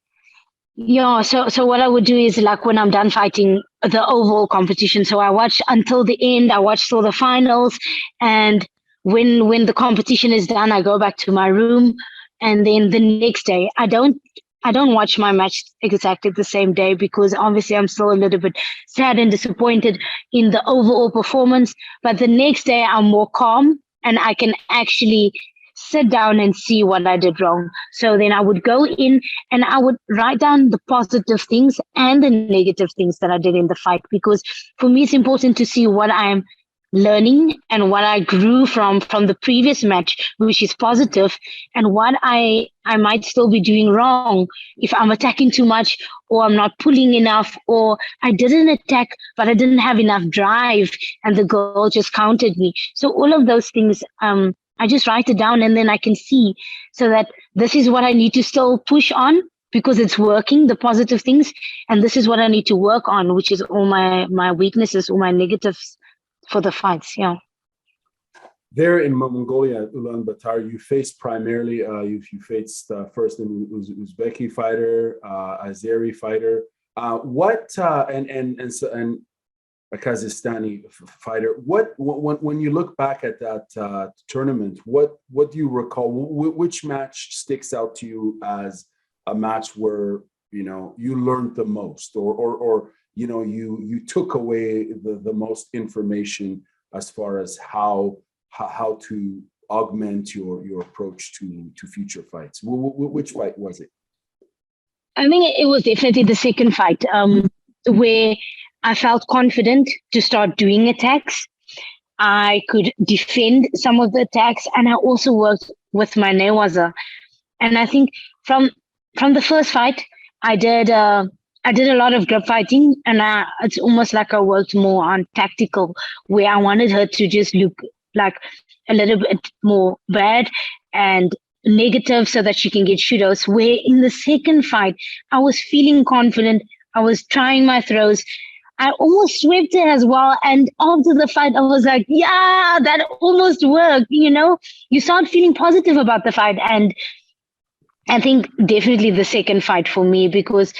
Yeah, so what I would do is, like, when I'm done fighting the overall competition, so I watch until the end, I watch till the finals, and when the competition is done, I go back to my room, and then the next day, I don't watch my match exactly the same day, because obviously I'm still a little bit sad and disappointed in the overall performance, but the next day I'm more calm and I can actually sit down and see what I did wrong. So then I would go in and I would write down the positive things and the negative things that I did in the fight, because for me, it's important to see what I'm learning and what I grew from the previous match, which is positive, and what I might still be doing wrong if I'm attacking too much, or I'm not pulling enough, or I didn't attack, but I didn't have enough drive and the girl just countered me. So all of those things, I just write it down, and then I can see, so that this is what I need to still push on because it's working, the positive things, and this is what I need to work on, which is all my weaknesses, all my negatives for the fights. Yeah. There in Mongolia, Ulaanbaatar, you faced primarily, you faced first an Uzbeki fighter, Azeri fighter, and a Kazakhstani fighter. When you look back at that tournament, what do you recall? Which match sticks out to you as a match where you learned the most, or you took away the most information as far as how to augment your approach to future fights? Which fight was it? I think it was definitely the second fight, where I felt confident to start doing attacks. I could defend some of the attacks, and I also worked with my newaza. And I think from the first fight, I did a lot of grip fighting, and it's almost like I worked more on tactical, where I wanted her to just look like a little bit more bad and negative so that she can get shudos. Where in the second fight, I was feeling confident. I was trying my throws. I almost swept her as well. And after the fight, I was like, yeah, that almost worked. You start feeling positive about the fight. And I think definitely the second fight for me, because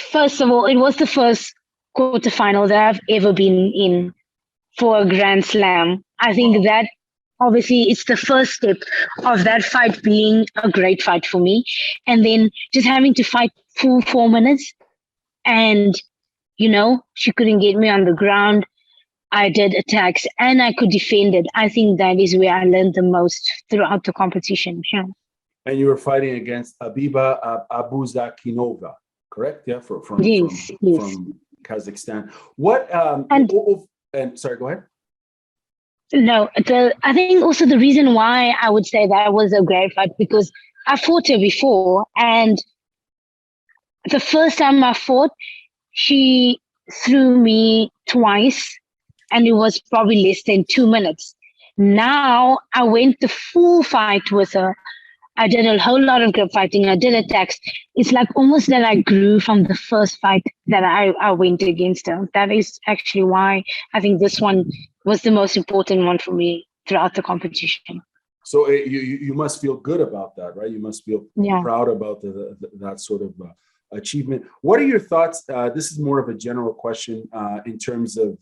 first of all, it was the first quarterfinal that I've ever been in for a Grand Slam. I think that obviously it's the first step of that fight being a great fight for me. And then just having to fight full 4 minutes, and she couldn't get me on the ground. I did attacks and I could defend it. I think that is where I learned the most throughout the competition. Yeah. And you were fighting against Abiba Abuzakinova, correct? Yeah, from Kazakhstan. What? And sorry, go ahead. No, I think also the reason why I would say that was a great fight, because I fought her before, and the first time I fought, she threw me twice, and it was probably less than 2 minutes. Now I went the full fight with her. I did a whole lot of grip fighting. I did attacks. It's like almost that I grew from the first fight that I went against her. That is actually why I think this one was the most important one for me throughout the competition. So you must feel good about that, right? You must feel proud about that sort of achievement. What are your thoughts? This is more of a general question in terms of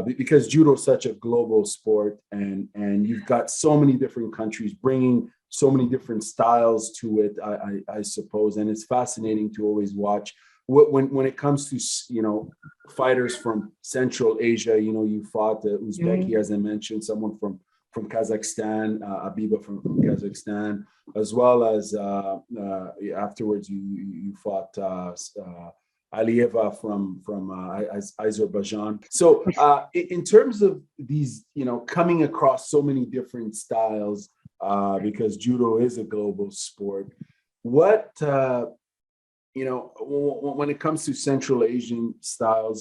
because judo is such a global sport, and you've got so many different countries bringing so many different styles to it. I suppose, and it's fascinating to always watch. When it comes to fighters from Central Asia, you fought Uzbeki, as I mentioned, someone from Kazakhstan, Abiba from Kazakhstan, as well as afterwards you fought Alieva from Azerbaijan. So in terms of these, coming across so many different styles, because judo is a global sport, what when it comes to Central Asian Central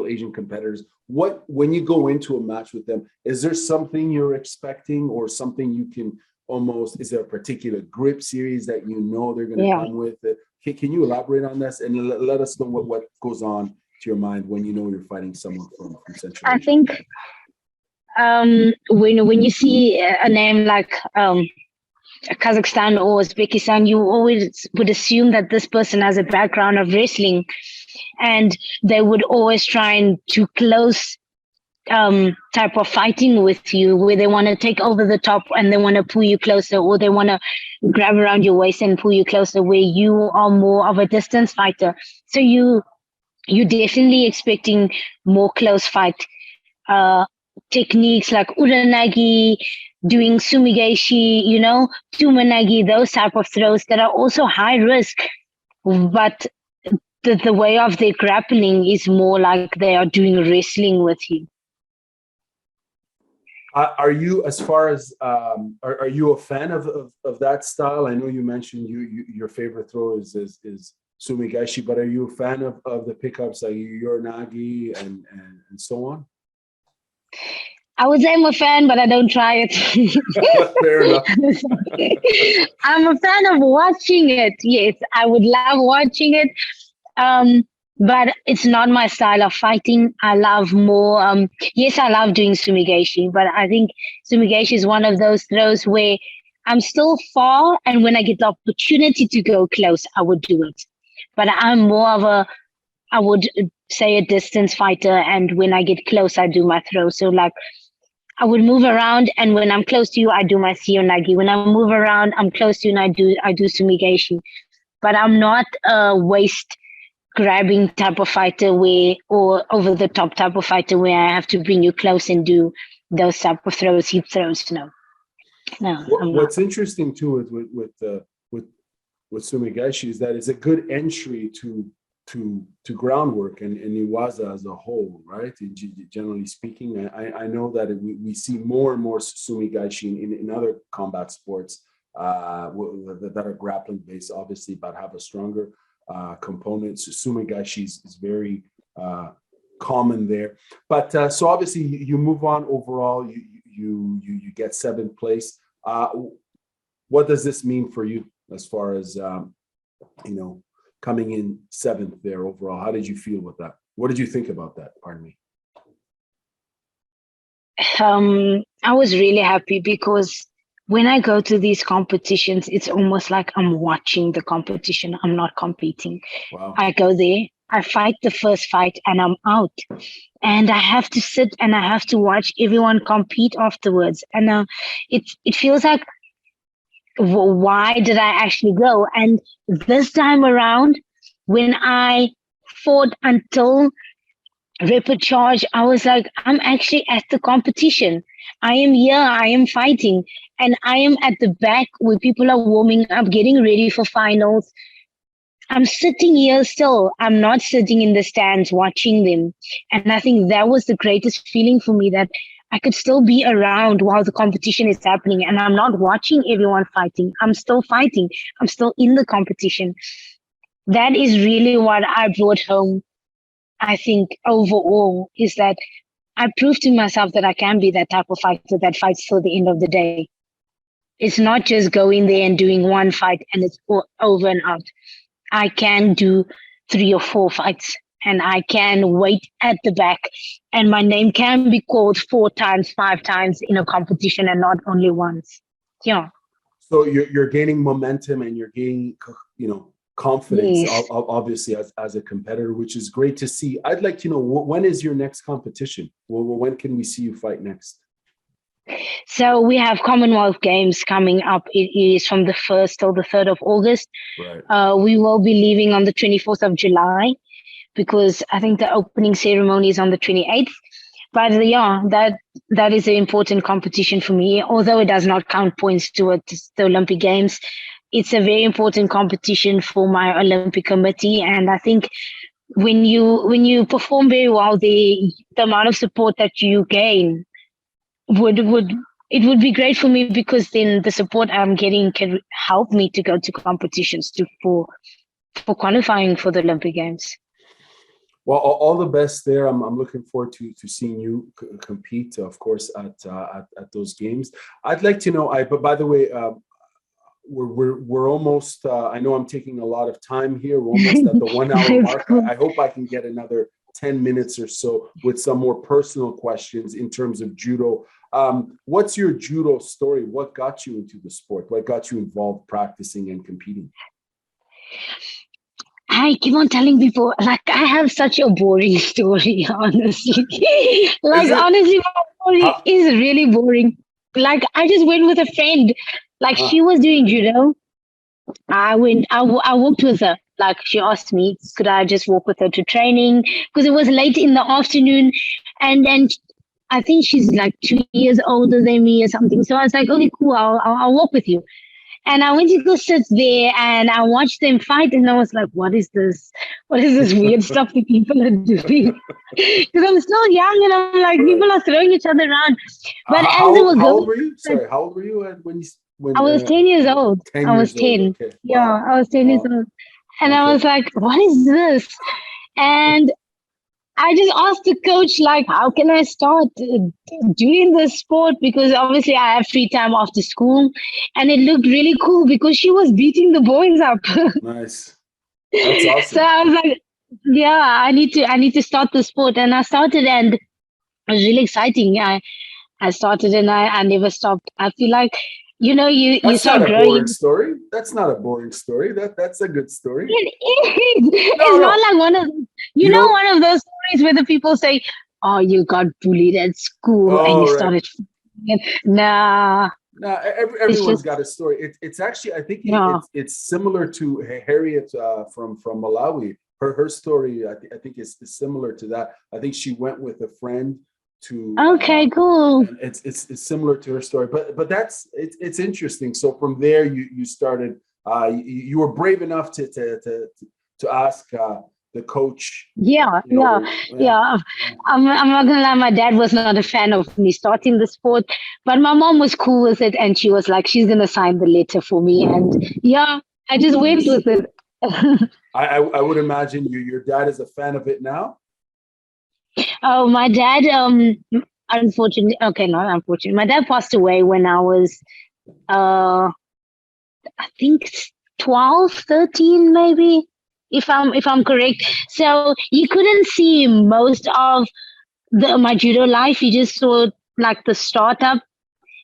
Asian competitors, when you go into a match with them, is there something you're expecting, or something you can almost, is there a particular grip series that they're going to come with? Can you elaborate on this and let us know what goes on to your mind when you're fighting someone from Central Asia? I think when you see a name like Kazakhstan or Uzbekistan, you always would assume that this person has a background of wrestling, and they would always try and do close type of fighting with you, where they want to take over the top and they want to pull you closer, or they want to grab around your waist and pull you closer, where you are more of a distance fighter. So you're definitely expecting more close fight techniques like uranagi, doing sumigaeshi, tumanagi, those type of throws that are also high risk, but the way of their grappling is more like they are doing wrestling with you. Are you, as far as are you a fan of that style? I know you mentioned your favorite throw is sumigaeshi, but are you a fan of the pickups like uranagi and so on? I would say I'm a fan, but I don't try it. Fair enough. I'm a fan of watching it. Yes, I would love watching it. But it's not my style of fighting. I love more, yes, I love doing sumigaeshi, but I think sumigaeshi is one of those throws where I'm still far, and when I get the opportunity to go close, I would do it. But I'm more of I would say a distance fighter, and when I get close, I do my throw. So like, I would move around, and when I'm close to you, I do my seoi-nage. When I move around, I'm close to you, and I do sumigaeshi. But I'm not a waist grabbing type of fighter or over the top type of fighter where I have to bring you close and do those type of throws, hip throws. No. What's interesting too with sumigaeshi is that it's a good entry to groundwork and Iwaza as a whole, right? Generally speaking, I know that we see more and more sumigaeshi in other combat sports that are grappling based, obviously, but have a stronger component. So sumigaeshi is very common there. But so obviously you move on overall. You get 7th place. What does this mean for you as far as coming in 7th there overall? How did you feel with that? What did you think about that? Pardon me. I was really happy because when I go to these competitions, it's almost like I'm watching the competition. I'm not competing. Wow. I go there, I fight the first fight, and I'm out. And I have to sit and I have to watch everyone compete afterwards. And it feels like, why did I actually go? And this time around, when I fought until repercharge, I was like, I'm actually at the competition. I am here, I am fighting, and I am at the back where people are warming up, getting ready for finals. I'm sitting here still. I'm not sitting in the stands watching them. And I think that was the greatest feeling for me, that I could still be around while the competition is happening, and I'm not watching everyone fighting. I'm still fighting. I'm still in the competition. That is really what I brought home, I think, overall, is that I proved to myself that I can be that type of fighter that fights till the end of the day. It's not just going there and doing one fight and it's over and out. I can do 3 or 4 fights, and I can wait at the back, and my name can be called 4 times, 5 times in a competition, and not only once. Yeah. So you're gaining momentum, and you're gaining, confidence, Yes. obviously, as a competitor, which is great to see. I'd like to know, when is your next competition? When can we see you fight next? So we have Commonwealth Games coming up. It is from the 1st till the 3rd of August. Right. We will be leaving on the 24th of July because I think the opening ceremony is on the 28th. But yeah, that is an important competition for me. Although it does not count points towards the Olympic Games, it's a very important competition for my Olympic committee. And I think when you perform very well, the amount of support that you gain would it would be great for me, because then the support I'm getting can help me to go to competitions for qualifying for the Olympic Games. Well, all the best there. I'm looking forward to seeing you compete, of course, at those games. I'd like to know. But by the way, we're almost. I know I'm taking a lot of time here. We're almost at the 1 hour mark. Cool. I hope I can get another 10 minutes or so with some more personal questions in terms of judo. What's your judo story? What got you into the sport? What got you involved practicing and competing? I keep on telling people, like, I have such a boring story, honestly. Like, honestly, my story is really boring. Like, I just went with a friend. Like, she was doing judo. I walked with her. Like, she asked me, could I just walk with her to training? Because it was late in the afternoon. And then I think she's like 2 years older than me or something. So I was like, okay, cool, I'll walk with you. And I went to go sit there and I watched them fight, and I was like, what is this? What is this weird stuff that people are doing? Because I'm still young and I'm like, people are throwing each other around. But how old were you? Sorry, how old were you when I was 10 years old. 10 I was years old. 10. Okay. Yeah, Wow. I was 10 years old. And I was like, what is this? And I just asked the coach, like, how can I start doing this sport? Because obviously I have free time after school. And it looked really cool because she was beating the boys up. Nice. That's awesome. So I was like, yeah, I need to start the sport. And I started, and it was really exciting. I started and I never stopped. I feel like, you start growing. That's not a boring story. That's not a boring story. That's a good story. It is. It's not like one of one of those stories where the people say, "Oh, you got bullied at school and you started." Nah. No, everyone's got a story. It's actually, I think it's similar to Harriet from Malawi. Her story, I think, is similar to that. I think she went with a friend to. Okay, cool. It's similar to her story, but it's interesting. So from there, you started. You were brave enough to ask the coach. Yeah. I'm not gonna lie, my dad was not a fan of me starting the sport, but my mom was cool with it, and she was like, she's gonna sign the letter for me, and I just went with it. I would imagine your dad is a fan of it now. Oh, my dad, unfortunately, not unfortunately, my dad passed away when I was, I think 12, 13, maybe, if I'm correct. So you couldn't see most of my judo life. You just saw like the startup,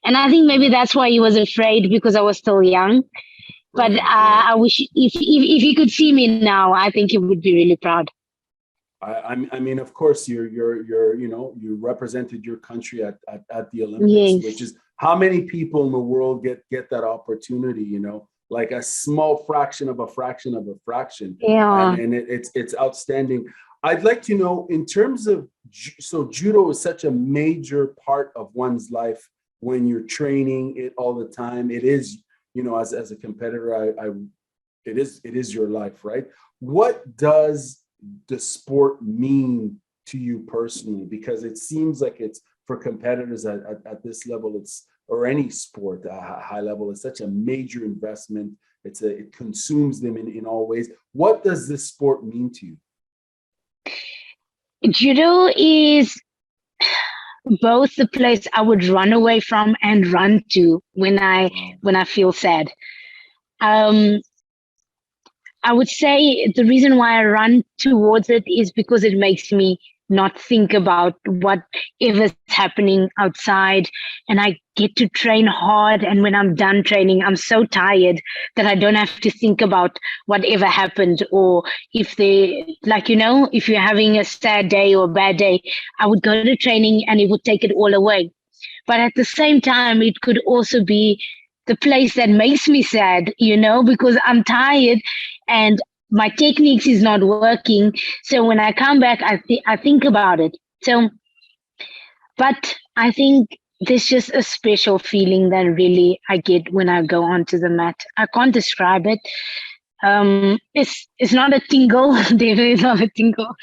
and I think maybe that's why he was afraid, because I was still young. But I wish if he could see me now, I think he would be really proud. I mean, of course, you represented your country at the Olympics, yes. Which is how many people in the world get that opportunity, like a small fraction of a fraction of a fraction. Yeah. And it's outstanding. I'd like to know, in terms of, so judo is such a major part of one's life when you're training it all the time. It is, as a competitor, it is your life, right? What does the sport mean to you personally? Because it seems like it's, for competitors at this level, or any sport high level, it's such a major investment. It consumes them in all ways. What does this sport mean to you? Judo is both the place I would run away from and run to when I feel sad. I would say the reason why I run towards it is because it makes me not think about whatever's happening outside, and I get to train hard. And when I'm done training, I'm so tired that I don't have to think about whatever happened, or if they, like, if you're having a sad day or a bad day, I would go to training and it would take it all away. But at the same time, it could also be the place that makes me sad, because I'm tired and my techniques is not working. So when I come back, I think about it. So, but I think there's just a special feeling that really I get when I go onto the mat. I can't describe it. It's not a tingle, definitely not a tingle,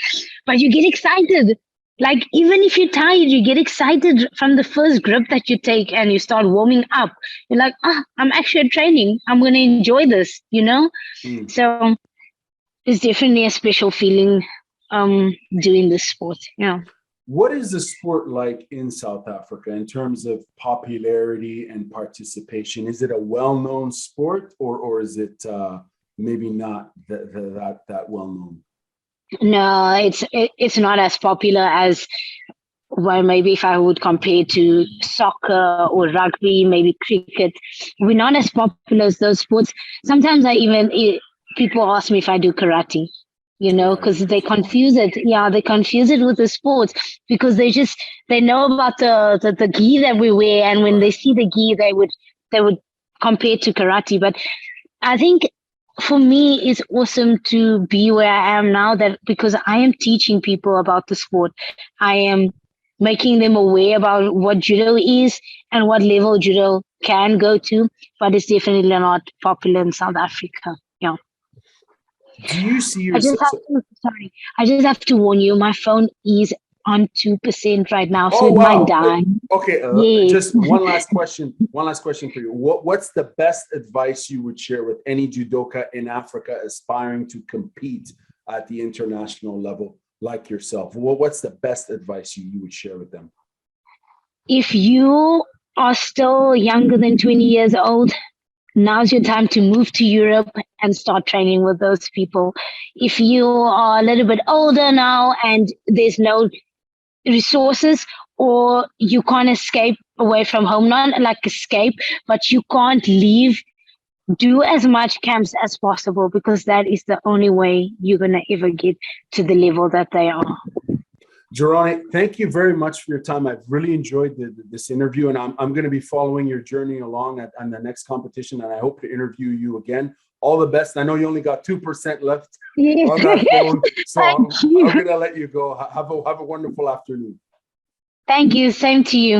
but you get excited. Like, even if you're tired, you get excited from the first grip that you take and you start warming up. You're like, I'm actually training. I'm going to enjoy this, So it's definitely a special feeling doing this sport. Yeah. What is the sport like in South Africa in terms of popularity and participation? Is it a well-known sport, or is it maybe not that well-known? No, it's not as popular as, well, maybe if I would compare to soccer or rugby, maybe cricket. We're not as popular as those sports. Sometimes people ask me if I do karate, because they confuse it. Yeah, they confuse it with the sports, because they know about the gi that we wear, and when they see the gi, they would compare to karate. But I think for me, it's awesome to be where I am now, that because I am teaching people about the sport. I am making them aware about what judo is and what level judo can go to, but it's definitely not popular in South Africa. Yeah. Do you see I yourself? just have to warn you, my phone is on 2% right now, so Oh, it wow. might die. Okay, Yes. just one last question. One last question for you. What's the best advice you would share with any judoka in Africa aspiring to compete at the international level like yourself? What's the best advice you would share with them? If you are still younger than 20 years old, now's your time to move to Europe and start training with those people. If you are a little bit older now and there's no resources, or you can't escape away from home, not like escape, but you can't leave, do as much camps as possible, because that is the only way you're going to ever get to the level that they are. Geronay, thank you very much for your time. I've really enjoyed this interview, and I'm going to be following your journey along on the next competition, and I hope to interview you again. All the best. I know you only got 2% left on that phone, so I'm going to let you go. Have a wonderful afternoon. Thank you. Same to you.